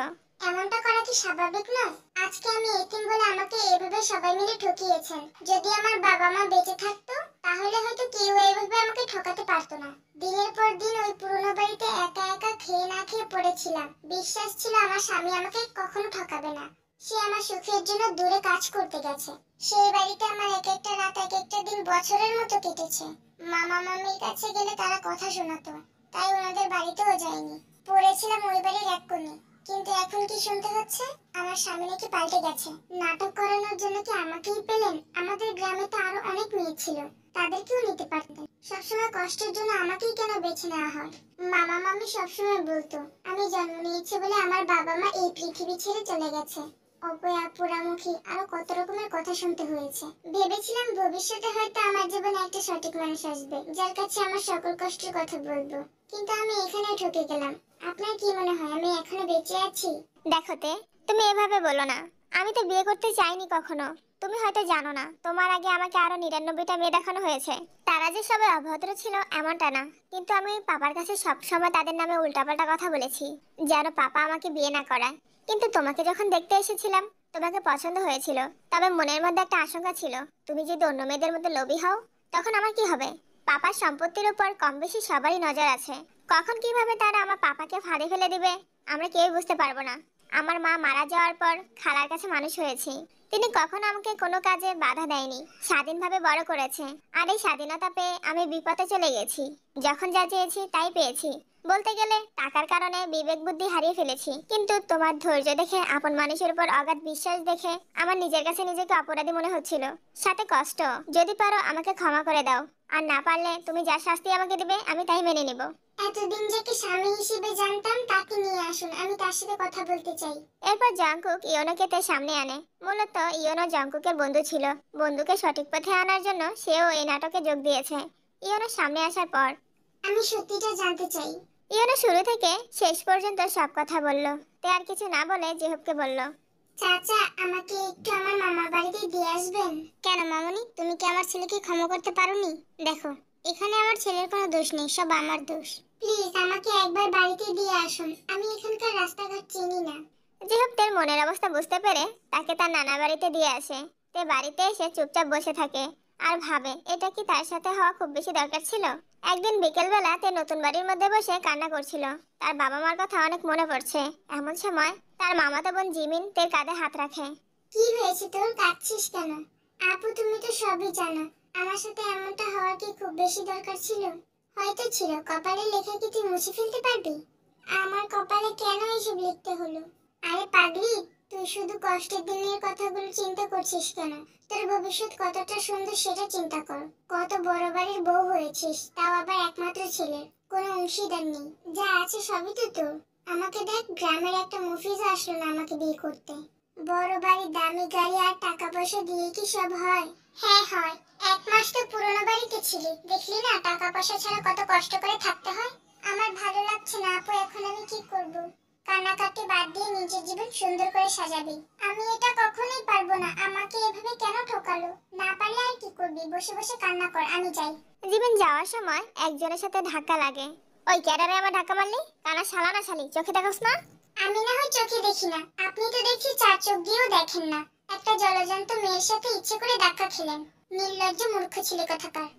এমনটা করা কি স্বাভাবিক নয়? আজকে আমি এতিম বলে আমাকে এভাবে সবাই মিলে ঠকিয়েছেন। যদি আমার বাবা মা বেঁচে থাকতো তাহলে হয়তো কেউ এইভাবে আমাকে ঠকাতে পারতো না। দিনের পর দিন ওই পুরনো বাড়িতে একা একা খেয়ে না খেয়ে পড়েছিলাম। বিশ্বাস ছিল আমার স্বামী আমাকে কখনো ঠকাবে না। সে আমার সুখের জন্য দূরে কাজ করতে গেছে। সেই বাড়িতে আমার এক একটা রাত, এক একটা দিন বছরের মতো কেটেছে। মামা মামির কাছে গেলে তারা কথা শোনাতো, তাই ওনাদের বাড়িতেও যাইনি। পড়েছিলাম ওই বাড়ির এক কোণে। কিন্তু এখন কি শুনতে হচ্ছে, আমার স্বামী নাকি পাল্টে গেছে। নাটক করানোর জন্য কি আমাকেই পেলেন? আমাদের গ্রামে তো আরো অনেক মেয়ে ছিল, তাদেরকেও নিতে পারতেন। সবসময় কষ্টের জন্য আমাকেই কেন বেছে নেওয়া হয়? মামা মামি সবসময় বলতো আমি জন্ম নিয়েছি বলে আমার বাবা মা এই পৃথিবী ছেড়ে চলে গেছে। অপয়া, পোড়ামুখী, আরো কত রকমের কথা শুনতে হয়েছে। ভেবেছিলাম ভবিষ্যতে হয়তো আমার জীবনে একটা সঠিক মানুষ আসবে, যার কাছে আমার সকল কষ্টের কথা বলবো। কিন্তু আমি এখানে ঠকে গেলাম। আপনার কি মনে হয় আমি এখনো বেঁচে আছি? দেখোতে, তুমি এভাবে বলো না। আমি তো বিয়ে করতে চাইনি কখনো। তুমি হয়তো জানো না, তোমার আগে আমাকে আরো 99টা মেয়ে দেখানো হয়েছে। তারা যে সবাই অভদ্র ছিল এমনটা না, কিন্তু আমি পাপার কাছে সবসময় তাদের নামে উল্টাপাল্টা কথা বলেছি যেন পাপা আমাকে বিয়ে না করায়। কিন্তু তোমাকে যখন দেখতে এসেছিলাম তোমাকে পছন্দ হয়েছিল, তবে মনের মধ্যে একটা আশঙ্কা ছিল, তুমি যদি অন্য মেয়েদের মধ্যে লোভী হও তখন আমার কি হবে? পাপার সম্পত্তির উপর কম বেশি সবারই নজর আছে। কখন কিভাবে তারা আমার পাপাকে ফাঁদে ফেলে দিবে আমরা কেউই বুঝতে পারবো না। আমার মা মারা যাওয়ার পর খালার কাছে মানুষ হয়েছি। তিনি কখনো আমাকে কোনো কাজে বাধা দেয়নি, স্বাধীনভাবে বড় করেছে। আর এই স্বাধীনতা পেয়ে আমি বিপথে চলে গেছি। যখন যা চেয়েছি তাই পেয়েছি। বলতে গেলে টাকার কারণে বিবেক বুদ্ধি হারিয়ে ফেলেছি। কিন্তু তোমার ধৈর্য দেখে, আপন মানুষের উপর অগাধ বিশ্বাস দেখে আমার নিজের কাছে নিজেকে অপরাধী মনে হচ্ছিল, সাথে কষ্ট। যদি পারো আমাকে ক্ষমা করে দাও, আর না পারলে তুমি যা শাস্তি আমাকে দিবে আমি তাই মেনে নেব। এতদিন যাকে স্বামী হিসেবে জানতাম তাকে নিয়ে আসুন, আমি তার সাথে কথা বলতে চাই। এরপর জাংকুক ইয়োনোকে তার সামনে আনে। মূলত ইয়োনো জাংকুকের বন্ধু ছিল। বন্ধুকে সঠিক পথে আনার জন্য সেও এই নাটকে যোগ দিয়েছে। ইয়োনো সামনে আসার পর আমি সত্যিটা জানতে চাই। ইয়োনো শুরু থেকে শেষ পর্যন্ত সব কথা বলল। তে আর কিছু না বলে জেহুবকে বলল, চাচা, আমাকে একটু আমার মামার বাড়িতে দিয়ে আসবেন? কেন মামনি, তুমি কি আমার ছেলেকে ক্ষমা করতে পারোনি? দেখো, এখানে আমার ছেলের কোনো দোষ নেই, সব আমার দোষ। প্লিজ আমাকে একবার বাড়িতে দিয়ে আসুন, আমি এখানকার রাস্তাঘাট চিনি না। জেহুব তার মনের অবস্থা বুঝতে পেরে তাকে তার নানা বাড়িতে দিয়ে আসে। তে বাড়িতে এসে চুপচাপ বসে থাকে আর ভাবে এটা কি তার সাথে হওয়া খুব বেশি দরকার ছিল। একদিন বিকেলবেলা তে নতুন বাড়ির মধ্যে বসে কান্না করছিল। তার বাবা মার কথা অনেক মনে পড়ছে। এমন সময় তার মামাতো বোন জিমিন তের কাঁধে হাত রাখে। কি হয়েছে তোর, কাঁদছিস কেন? আপু, তুমি তো সবই জানো, আমার সাথে এমনটা হওয়ার কি খুব বেশি দরকার ছিল? হয়তো ছিল, কপালে লেখা কি তুই মুছে ফেলতে পারবি? আমার কপালে কেন এসব লিখতে হলো? আরে পাগলি, তুই শুধু কষ্টের দিনের কথাগুলো চিন্তা করছিস কেন? তোর ভবিষ্যৎ কতটা সুন্দর সেটা চিন্তা কর। কত বড় বাড়ির বউ হয়েছিস, তাও আবার একমাত্র ছেলে, কোনো অংশীদার নেই। যা আছে সবই তো তোর। আমাকে দেখ, গ্রামের একটা মুফিজ আসলো না আমাকে বিয়ে করতে। বড় বাড়ি, দামি গাড়ি আর টাকা পয়সা দিয়ে কি সব হয়? হ্যাঁ হয়। 1 মাস তো পুরোনো বাড়িতে ছিলি, দেখলি না টাকা পয়সা ছাড়া কত কষ্ট করে থাকতে হয়। আমার ভালো লাগছে না আপু, এখন আমি কি করব? কান্নাকাটি বাদ দিয়ে নিজের জীবন সুন্দর করে সাজাবি। আমি এটা কখনোই পারবো না, আমাকে এভাবে কেন ঠকালো? না পারলে আর কি করবি, বসে বসে কান্না কর, আমি যাই। জিমিন যাওয়ার সময় একজনের সাথে ধাক্কা লাগে। ওই ক্যাডারে আমার ধাক্কা মারলি? কানা শালা না শালি, চোখে দেখোস না? আমি না হয় চোখে দেখি না, আপনি তো দেখছি 4 চোখ দিয়েও দেখেন না। একটা জলজন্ত মেয়ের সাথে ইচ্ছে করে ধাক্কা খেলেন। নির্লজ্জ মূর্খ ছেলে কোথাকার।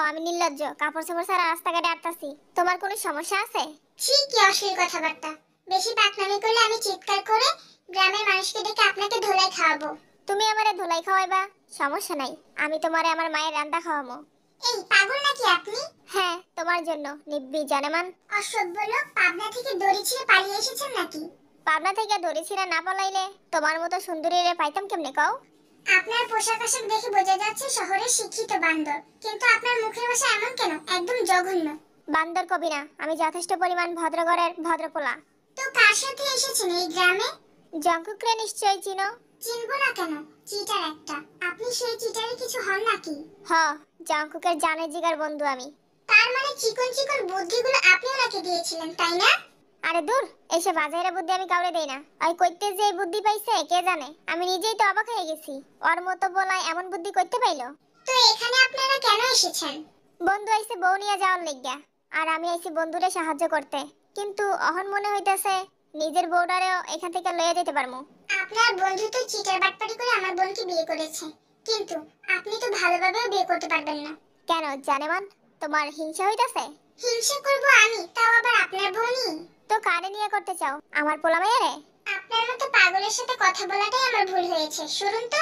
আমি নির্লজ্জ, কাপড় চোপড় ছাড়া রাস্তাঘাটে আটতাছি। তোমার কোনো সমস্যা আছে? ছি, কি অশ্লীল কথাবার্তা। বেশি পাকনামি করলে আমি চিৎকার করে গ্রামের মানুষকে ডেকে আপনাকে ধোলাই খাওয়াবো। তুমি আমারে ধুলাই খাওয়াইবা? সমস্যা নাই, আমি তোমারে আমার মায়ের রান্না খাওয়াবো। এই পাগল নাকি আপনি? হ্যাঁ, তোমার জন্য নিব্বি জানেমান। অসভ্য লোক, পাবনা থেকে দড়ি ছিঁড়ে পালিয়ে এসেছেন নাকি? পাবনা থেকে দড়ি ছিঁড়া না পালাইলে তোমার মতো সুন্দরীরে পাইতাম কেমনে কও? আপনার পোশাক আশাক দেখে বোঝা যাচ্ছে শহরের শিক্ষিত বান্দর, কিন্তু আপনার মুখের ভাষা এমন কেন, একদম জঘন্য। বান্দর কবি না, আমি যথেষ্ট পরিমাণ ভদ্রঘরের ভদ্রপোলা। তো কার সাথে এসেছেন এই গ্রামে? জঙ্কুকরে নিশ্চয়ই চিনো। চিনবো না কেন, চিটার একটা। আপনি সেই চিটারে কিছু হন নাকি? জঙ্কুকের জানের জিগার বন্ধু আমি। তার মানে চিকন চিকন বুদ্ধিগুলো আপনি ওনাকে দিয়েছিলেন, তাই না? আরে দূর, এসে বাজারে বুদ্ধি আমি কাউরে দেই না। ওই কইতে যে এই বুদ্ধি পাইছে কে জানে, আমি নিজেই তো অবাক হয়ে গেছি। ওর মতো বলাই এমন বুদ্ধি করতে পাইলো। তো এখানে আপনারা কেন এসেছেন? বন্ধু আইছে বউ নিয়ে যাওয়ার লাগিয়া, আর আমি আইছি বন্ধুরে সাহায্য করতে। কিন্তু অহন মনে হইতাছে নিজের বউডারেও এখান থেকে লয়ে যেতে পারমু। আপনার বন্ধু তো চিটার বাটপারি করে আমার বোনকে বিয়ে করেছে, কিন্তু আপনি তো ভালোভাবেও বিয়ে করতে পারবেন না। কেন জানেমান, তোমার হিংসা হইতাছে? হিংসা করব আমি, তাও আবার আপনার বোনই? তো কারে নিয়ে করতে চাও, আমার পোলা মেয়েরে? আপনার মতো পাগলের সাথে কথা বলাটাই আমার ভুল হয়েছে, শুনুন তো।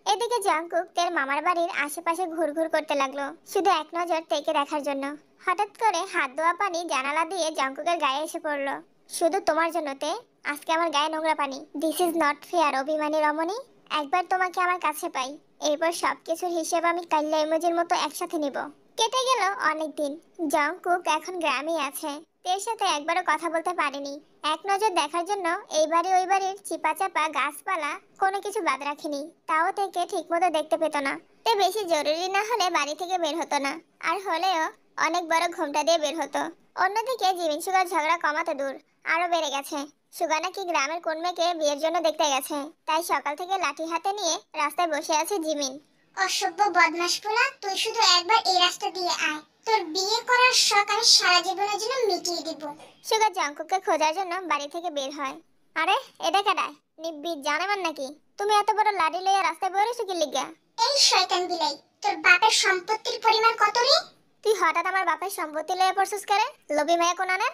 এদিকে জাংকুক তার মামার বাড়ির আশেপাশে ঘুরঘুর করতে লাগলো, শুধু এক নজর তেকে দেখার জন্য। হঠাৎ করে হাত ধোয়া পানি জানালা দিয়ে জাংকুকের গায়ে এসে পড়লো। শুধু তোমার জন্য তে, আজকে আমার গায়ে নোংরা পানি। দিস ইজ নট ফেয়ার অভিমানী রমণী। একবার তোমাকে আমার কাছে পাই, এরপর সবকিছুর হিসেব আমি কাল্লা ইমোজির মতো একসাথে নিব। কেটে গেল অনেক দিন। জাংকুক এখন গ্রামেই আছে। তের সাথে একবারও কথা বলতে পারেনি। এক নজর দেখার জন্য এই বাড়ি ওই বাড়ির চিপাচাপা গাছপালা কোনো কিছু বাদ রাখেনি। তাও থেকে ঠিকমতো দেখতে পেত না। তে বেশি জরুরি না হলে বাড়ি থেকে বের হতো না, আর হলেও অনেক বড় ঘোমটা দিয়ে বের হতো। অন্যদিকে জিমিন সুগার ঝগড়া কমাতে দূর, আরো বেড়ে গেছে। সুগা নাকি গ্রামের কোন মেয়েকে বিয়ের জন্য দেখতে গেছে, তাই সকাল থেকে লাঠি হাতে নিয়ে রাস্তায় বসে আছে জিমিন। অসভ্য বদমাশ পোলা, তুই শুধু একবার এই রাস্তা দিয়ে আয়, তোর বিয়ে করার শখ আমি সারা জীবনের জন্য মিটিয়ে দিব। সুগা জাংকুককে খোঁজার জন্য বাড়ি থেকে বের হয়। আরে এটা কেডা? নিব্বি জানেমান নাকি? তুমি এত বড় লাড়ি লইয়া রাস্তায় বেরোছো কি লিগা? এই শয়তান বিলাই, তোর বাপের সম্পত্তির পরিমাণ কত রে? তুই হঠাৎ আমার বাপের সম্পত্তি লইয়া পড়ছস কেরে? লবি মায়া কোনানের।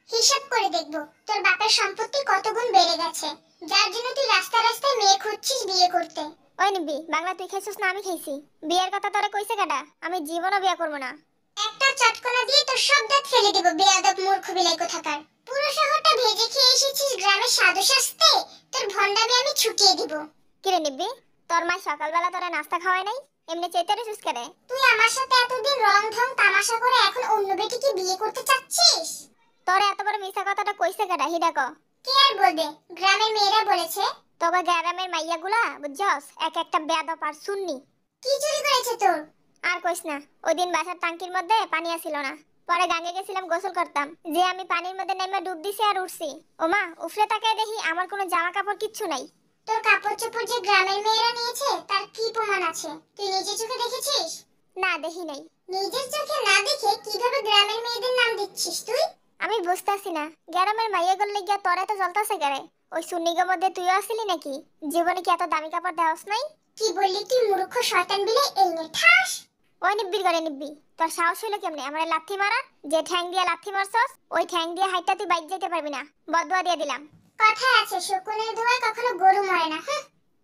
হিসাব করে দেখবো তোর বাপের সম্পত্তি কত গুণ বেড়ে গেছে, যার জন্য তুই রাস্তায় রাস্তায় মেয়ে খুঁজছিস বিয়ে করতে। ওই নিব্বি, বাংলা তুই খাইছস না আমি খাইছি? বিয়ের কথা তোরে কইছে কেডা? আমি জীবনও বিয়ে করব না। একটা চটকনা দিয়ে তোর সব দাঁত ফেলে দেব, বেয়াদব মূর্খ বিলাই কোথাকার। পুরো শহরটা ভেজে খেয়ে এসেছিস গ্রামের সাধু সাজতে, তোর ভন্ডামি আমি ছুটিয়ে দিব। কিরে নিব্বি, তোর মা সকালবেলা তোরে নাস্তা খাওয়ায় নাই? এমনি চেতে রেছিস কেরে? তুই আমার সাথে এতদিন রং ঢং তামাশা করে এখন অন্য বেটিকে বিয়ে করতে চাচ্ছিস? তোরে এত বড় মিছা কথাটা কইছে কেডা হিডা ক? কে আর বলবে, গ্রামের মেয়েরা বলেছে। তোকে গ্রামের মাইয়াগুলা বুঝছস এক একটা বেয়াদব আর সুন্নি। কি চুরি করেছে তোর? আর কইস না, ওই দিন বাসার টাঙ্কির মধ্যে পানি আসিল না, পরে গাঙ্গে গেছিলাম গোসল করতাম, যে আমি পানির মধ্যে নেমে ডুব দিছি আর উঠছি, ওমা উফরে তাকায় দেখি আমার কোনো জামা কাপড় কিচ্ছু নাই। তোর কাপড় চোপড় যে গ্রামের মেয়েরা নিয়েছে তার কি প্রমাণ আছে? তুই নিজের চোখে দেখেছিস? না দেখি নাই। নিজের চোখে না দেখে কিভাবে গ্রামের মেয়েদের নাম দিচ্ছিস তুই? আমি বুঝতাছি না গ্রামের মাইয়াগুলো লিগা তোরা তো জ্বলতাছে কেরে? ওই সুন্নিগের মধ্যে তুইও আসিলি নাকি? জীবনে কি এত দামি কাপড় দেওয়াস নাই? কি বললি তুই মূর্খ শয়তান বিলে, এই নে ঠাস। ওই নিব্বির করে নিব্বি, তোর সাহস হইলো কেমনে আমারে লাথি মারা? যে ঠ্যাং দিয়ে লাথি মারছস ওই ঠ্যাং দিয়ে হাইটা তুই বাইক যেতে পারবি না, বদুয়া দিয়ে দিলাম। কথায় আছে শকুনের ধোঁয়ায় কখনো গরু মরে না।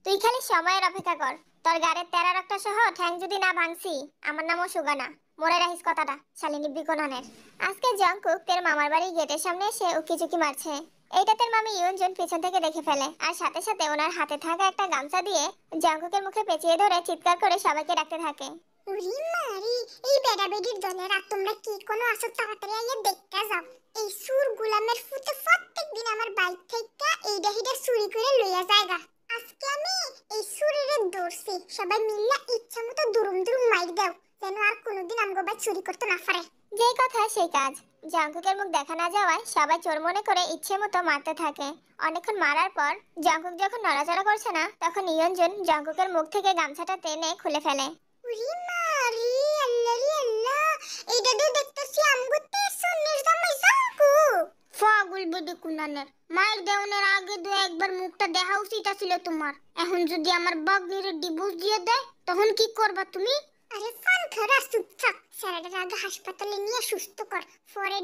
তুই খালি সময়ের অপেক্ষা কর, তোর গাড়ির তেরা রক্ত সহ ঠ্যাং যদি না ভাঙছি আমার নামও সুগানা, মনে রাখিস কথাটা শালিনী বিকোনানের। আজকে জঙ্কুক তের মামার বাড়ির গেটের সামনে এসে উকি ঝুঁকি মারছে। এইটা তের মামি ইউনজন পিছন থেকে দেখে ফেলে আর সাথে সাথে ওনার হাতে থাকা একটা গামছা দিয়ে জঙ্কুকের মুখে পেঁচিয়ে ধরে চিৎকার করে সবাইকে ডাকতে থাকে। উরি মারি, এই বেড়া বেডির দলের আর তোমরা কি কোনো আসো তাড়াতাড়ি আইয়া দেখতে যাও। এই সুর গোলামের ফুটে প্রত্যেকদিন আমার বাইক থেকে এই ডাহিটা চুরি করে লইয়া যায়গা। আজকে আমি এই সুরের দৌড়ছি, সবাই মিল্লা ইচ্ছা মতো দুরুম দুরুম মাইর দাও, যেন আর কোনোদিন আমগো বাই চুরি করতে না পারে। যেই কথা সেই কাজ, জঙ্কুকের মুখ দেখা না যাওয়ায় সবাই চোর মনে করে ইচ্ছে মতো মারতে থাকে। অনেকক্ষণ মারার পর জঙ্কুক যখন নড়াচড়া করছে না তখন ইয়ঞ্জন জঙ্কুকের মুখ থেকে গামছাটা টেনে খুলে ফেলে। উরি মারি, আল্লাহ রে আল্লাহ, এইটা তো দেখতেছি আমগুতে সুন্নির জামাই জাঙ্কু। পাগল বডি কুনানের, মায়ের দেওয়ানোর আগে দু একবার মুখটা দেখা উচিত ছিল তোমার। এখন যদি আমার বাগনির ডিভোর্স দিয়ে দেয় তখন কি করবা তুমি? আরে ফান খারা চুপচাপ, স্যারের আগে হাসপাতালে নিয়ে সুস্থ কর, পরে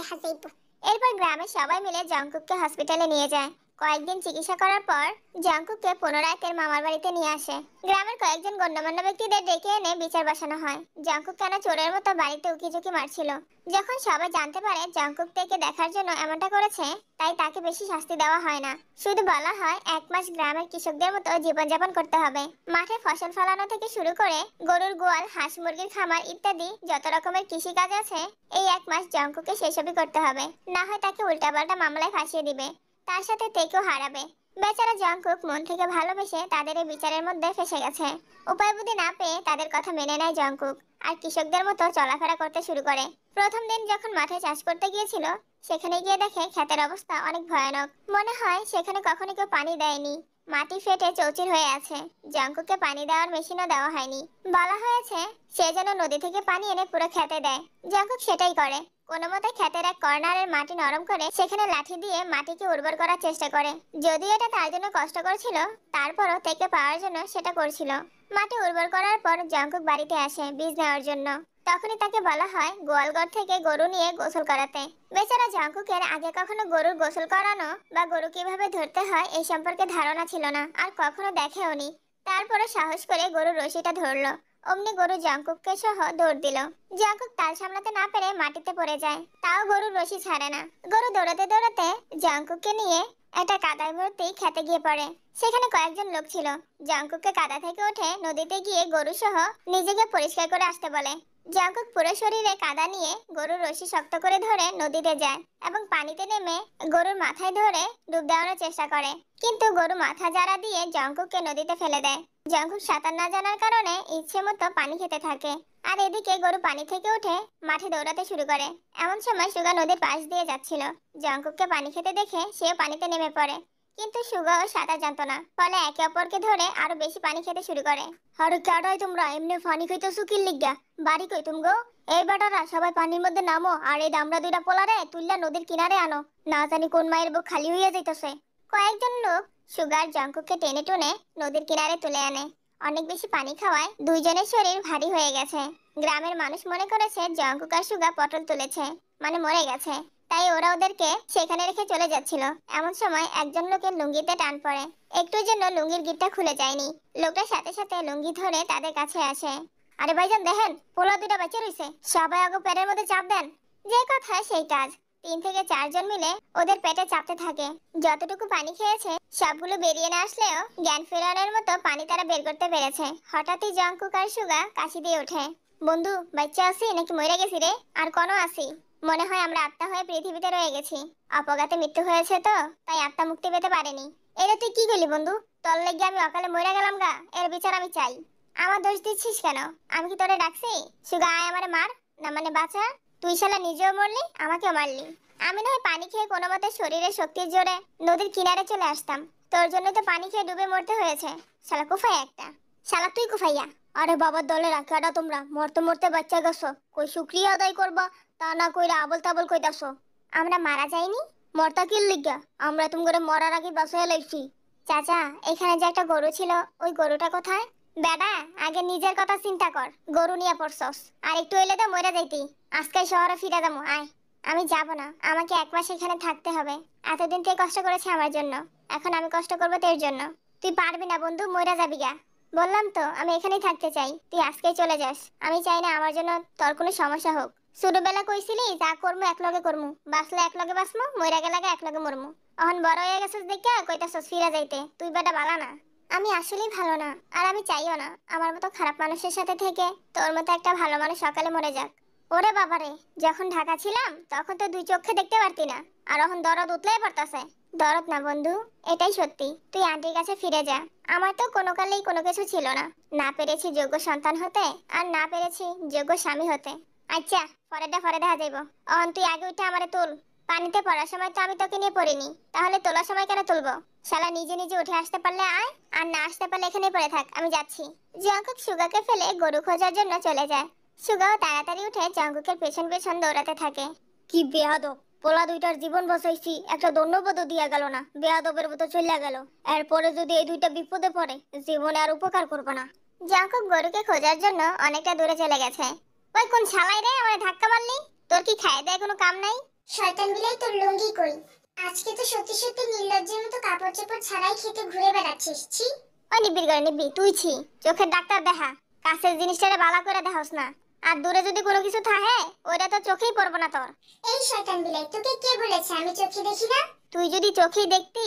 দেখা যাইব। এরপর গ্রামের সবাই মিলে জঙ্কুককে হসপিটালে নিয়ে যায়। কয়েকদিন চিকিৎসা করার পর জঙ্কুককে পুনরায় তার মামার বাড়িতে নিয়ে আসে। গ্রামের কয়েকজন গণ্যমান্য ব্যক্তিদের ডেকে এনে বিচার বসানো হয় জঙ্কুক কেন চোরের মতো বাড়িতে উকিঝুঁকি মারছিল। যখন সবাই জানতে পারে জঙ্কুক তাকে দেখার জন্য এমনটা করেছে, তাই তাকে বেশি শাস্তি দেওয়া হয় না, শুধু বলা হয় 1 মাস গ্রামের কৃষকদের মতো জীবনযাপন করতে হবে। মাঠে ফসল ফলানো থেকে শুরু করে গরুর গোয়াল, হাঁস মুরগির খামার ইত্যাদি যত রকমের কৃষি কাজ আছে এই 1 মাস জঙ্কুককে সেসবই করতে হবে, না হয় তাকে উল্টাপাল্টা মামলায় ফাঁসিয়ে দিবে, তার সাথে তেকেও হারাবে। বেচারা জঙ্কুক মন থেকে ভালোবেসে তাদের এই বিচারের মধ্যে ফেসে গেছে। উপায় বুদ্ধি না পেয়ে তাদের কথা মেনে নেয় জঙ্কুক আর কৃষকদের মতো চলাফেরা করতে শুরু করে। প্রথম দিন যখন মাঠে চাষ করতে গিয়েছিল সেখানে গিয়ে দেখে ক্ষেতের অবস্থা অনেক ভয়ানক। মনে হয় সেখানে কখনো কেউ পানি দেয়নি, মাটি ফেটে চৌচির হয়ে আছে। জঙ্কুককে পানি দেওয়ার মেশিনও দেওয়া হয়নি, বলা হয়েছে সে যেন নদী থেকে পানি এনে পুরো খেতে দেয়। জঙ্কুক সেটাই করে, কোনো মতে ক্ষেতের এক কর্নারের মাটি নরম করে সেখানে লাঠি দিয়ে মাটিকে উর্বর করার চেষ্টা করে। যদিও এটা তার জন্য কষ্টকর ছিল, তারপরও তেকে পাওয়ার জন্য সেটা করছিল। মাটি উর্বর করার পর জঙ্কুক বাড়িতে আসে বীজ নেওয়ার জন্য। তখনই তাকে বলা হয় গোয়ালঘর থেকে গরু নিয়ে গোসল করাতে। বেচারা জঙ্কুকের আগে কখনো গরুর গোসল করানো বা গরু কিভাবে ধরতে হয় এই সম্পর্কে ধারণা ছিল না, আর কখনো দেখেওনি। তারপরে সাহস করে গরুর রশিটা ধরলো, অমনি গরু জঙ্কুককে সহ দৌড় দিল। জঙ্কুক তাল সামলাতে না পেরে মাটিতে পড়ে যায়, তাও গরুর রশি ছাড়ে না। গরু দৌড়াতে দৌড়াতে জঙ্কুককে নিয়ে একটা কাদায় ভর্তি খেতে গিয়ে পড়ে। সেখানে কয়েকজন লোক ছিল। জঙ্কুককে কাদা থেকে উঠে নদীতে গিয়ে গরু সহ নিজেকে পরিষ্কার করে আসতে বলে। জঙ্কুক পুরো শরীরে কাদা নিয়ে গরুর রশি শক্ত করে ধরে নদীতে যায় এবং পানিতে নেমে গরুর মাথায় ধরে ডুব দেওয়ানোর চেষ্টা করে, কিন্তু গরু মাথা জারা দিয়ে জঙ্কুককে নদীতে ফেলে দেয়। জঙ্কুক সাঁতার না জানার কারণে ইচ্ছে মতো পানি খেতে থাকে, আর এদিকে গরু পানি থেকে উঠে মাঠে দৌড়াতে শুরু করে। এমন সময় সুগা নদীর পাশ দিয়ে যাচ্ছিল। জঙ্কুককে পানি খেতে দেখে সেও পানিতে নেমে পড়ে, কিন্তু সুগা ও সাঁতার জানতো না, ফলে একে অপরকে ধরে আরো বেশি পানি খেতে শুরু করে। আরে কাটাই তোমরা এমনি পানি খাইতেছো কি লিগা? বাড়ি কই তুমগো? এই বেটারা সবাই পানির মধ্যে নামো আর এই দামড়া দুইটা পোলারে তুললা নদীর কিনারে আনো, না জানি কোন মায়ের বুক খালি হইয়া যাইতেছে। কয়েকজন লোক সুগার জঙ্কুককে টেনে টুনে নদীর কিনারে তুলে আনে। অনেক বেশি পানি খাওয়ায় দুইজনের শরীর ভারী হয়ে গেছে। গ্রামের মানুষ মনে করেছে জঙ্কুক আর সুগা পটল তুলেছে, মানে মরে গেছে। তাই ওরা ওদেরকে সেখানে রেখে চলে যাচ্ছিল। এমন সময় একজন লোকের লুঙ্গিতে টান পড়ে। একটুর জন্য লুঙ্গির গিঁটটা খুলে যায়নি। লোকটার সাথে সাথে লুঙ্গি ধরে তাদের কাছে আসে। আরে ভাইজান দেখেন, পোলা দুইটা বাচ্চা রইছে, সবাই আগে পেটের মধ্যে চাপ দেন। যে কথা সেই কাজ। 3 থেকে 4 জন মিলে ওদের পেটে চাপতে থাকে। যতটুকু পানি খেয়েছে সবগুলো বেরিয়ে না আসলেও জ্ঞান ফেরানোর মতো পানি তারা বের করতে পেরেছে। হঠাৎই জঙ্কুক আর সুগা কাশি দিয়ে ওঠে। বন্ধু, বাচ্চা আছি নাকি মরে গেছি রে? আর কোনো আছি? মনে হয় আমরা আত্মা হয়ে পৃথিবীতে রয়ে গেছি। অপঘাতে মৃত্যু হয়েছে তো, তাই আত্মা মুক্তি পেতে পারেনি। এটা তুই কি করলি বন্ধু? তোর লেগে আমি অকালে মরে গেলাম গা, এর বিচার আমি চাই। আমার দোষ দিচ্ছিস কেন? আমি কি তোরে ডাকছি? সুগা আয় আমারে মার, না মানে বাঁচা। তুই শালা নিজেও মরলি, আমাকেও মারলি। আমি না হয় পানি খেয়ে কোনো মতে শরীরের শক্তির জোরে নদীর কিনারে চলে আসতাম। তোর জন্য তো পানি খেয়ে ডুবে মরতে হয়েছে। শালা কুফাই একটা। শালা তুই কুফাইয়া। আরে বাবার দলে রাখাটা তোমরা মরতে মরতে বাচ্চা গেছো, কই শুকরিয়া আদায় করবা তা না কইরা আবল তাবল কইতাছো। আমরা মারা যাইনি? মরতা কি লিগা? আমরা তুমি করে মরার আগে বাসায় লাইছি। চাচা, এখানে যে একটা গরু ছিল, ওই গরুটা কোথায়? বেটা, আগে নিজের কথা চিন্তা কর। গরু নিয়ে পড়ছস, আর একটু হইলে তো মরে যাইতি। আজকে শহরে ফিরে যাবো, আয়। আমি যাব না, আমাকে 1 মাস এখানে থাকতে হবে। এতদিন তুই কষ্ট করেছে আমার জন্য, এখন আমি কষ্ট করবো তোর জন্য। তুই পারবি না বন্ধু, মরে যাবি গা। বললাম তো আমি এখানেই থাকতে চাই, তুই আজকেই চলে যাস। আমি চাই না আমার জন্য তোর কোনো সমস্যা হোক। ছোটবেলা কইছিলি যা করমু একলগে করমু, বাঁচলে একলগে বাঁচমু, মইরা গেলে একলগে মরমু। এখন বড় হয়ে গেছিস দেখে কইতাছস ফিরে যাইতে। তুই বেটা বালা না। আমি আসলেই ভালো না, আর আমি চাইও না আমার মতো খারাপ মানুষের সাথে থেকে তোর মতো একটা ভালো মানুষ সকালে মরে যাক। ওরে বাবারে, যখন ঢাকা ছিলাম তখন তো 2 চোখে দেখতে পারতি না, আর এখন দরদ উতলাই পড়তাছে। দরদ না বন্ধু, এটাই সত্যি। তুই আন্টির কাছে ফিরে যা। আমার তো কোনো কালেই কোনো কিছু ছিল না, না পেরেছি যোগ্য সন্তান হতে, আর না পেরেছি যোগ্য স্বামী হতে। আচ্ছা, পরে দেখা যাইব। অহন তুই আগে উঠে আমারে তুল। পানিতে পড়ার সময় তো আমি তোকে নিয়ে পড়িনি, তাহলে তোলার সময় কেন তুলবো? শালা নিজে নিজে উঠে আসতে পারলে আয়, আর না আসতে পারলে এখানেই পড়ে থাক, আমি যাচ্ছি। জঙ্কুক সুগাকে ফেলে গরু খোঁজার জন্য চলে যায়। সুগাও তাড়াতাড়ি উঠে জঙ্কুকের পেছন পেছন দৌড়াতে থাকে। কি বেয়াদব! পোলা দুইটার জীবন বাঁচাইছি, একটা ধন্যবাদও দিয়া গেল না, বেয়াদবের মতো চলে গেল। এরপরে যদি এই দুইটা বিপদে পড়ে, জীবনে আর উপকার করবো না। জঙ্কুক গরুকে খোঁজার জন্য অনেকটা দূরে চলে গেছে। ওই কোন শালাই রে আমায় ধাক্কা মারলি? তোর কি খায় দেয় কোনো কাম নাই? শয়তান বিলাই, তোর লুঙ্গি কই? আজকে তো সত্যি সত্যি নির্লজ্জের মতো কাপড় চোপড় ছাড়াই খেতে ঘুরে বেড়াচ্ছিস। ছি! ওই নিবিড় করে নিবি, তুই ছি। চোখের ডাক্তার দেখা, কাছের জিনিসটারে বালা করে দেখাস না। আর দূরে যদি কোনো কিছু থাকে, ওইটা তো চোখেই পড়বো না তোর। এই শয়তান বিলাই, তোকে কে বলেছে আমি চোখে দেখি না? তুই যদি চোখেই দেখতি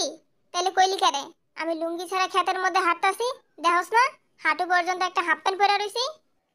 তাহলে কইলি কেরে? আমি লুঙ্গি ছাড়া ক্ষেতের মধ্যে হাঁটতাছি, দেখোস না? হাঁটু পর্যন্ত একটা হাফ প্যান্ট পরে রইছি।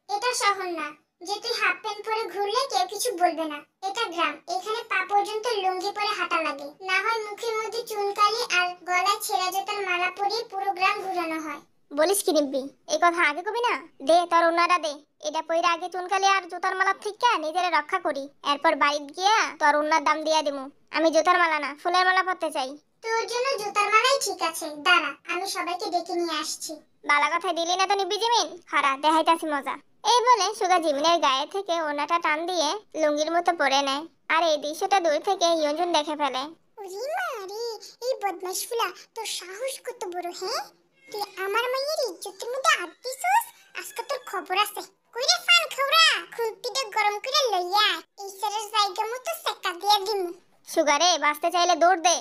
এটা শহর না যে তুই হাফ প্যান্ট পরে ঘুরলে কেউ কিছু বলবে না। এটা গ্রাম, এখানে পা পর্যন্ত লুঙ্গি পরে হাঁটা লাগে। না হয় মুখের মধ্যে চুনকালি আর গলায় ছেঁড়া জুতার মালা পরিয়ে পুরো গ্রাম ঘুরানো হয়। বলিস কি নিবি? এই কথা আগে কবি না? দে তোর ওনারা দে। এটা পইরা আগে চুনকালি আর জুতার মালা থেকে নিজেরে রক্ষা করি, এরপর বাড়িতে গিয়া তোর ওনার দাম দিয়া দিমু। আমি জুতার মালা না, ফুলের মালা পরতে চাই। তোর জন্য জুতার মালাই ঠিক আছে, দাঁড়া আমি সবাইকে ডেকে নিয়ে আসছি। বালা কথায় দিলি না তো নিবি জিমিন, হারা দেখাইতাছি মজা। এই বলে সুগা জিমিনের গায়ে থেকে ওনাটা টান দিয়ে লুঙ্গির মতো পরে নেয়। আর এই দৃশ্যটা দূর থেকে ইয়ঞ্জুন দেখে ফেলে। রিমা রে, এই বদমাশ ফুলা, তোর সাহস কত বড়! হ্যাঁ, তুই আমার মায়ের ইজ্জতের মধ্যে হাত দিছস? আজকে তোর খবর আছে। কইরে ফান খবরা, খুলপিটা গরম করে লইয়া এই সারের জায়গা মতো সেকা দিয়া দিমু। সুগারে বাঁচতে চাইলে দৌড় দে।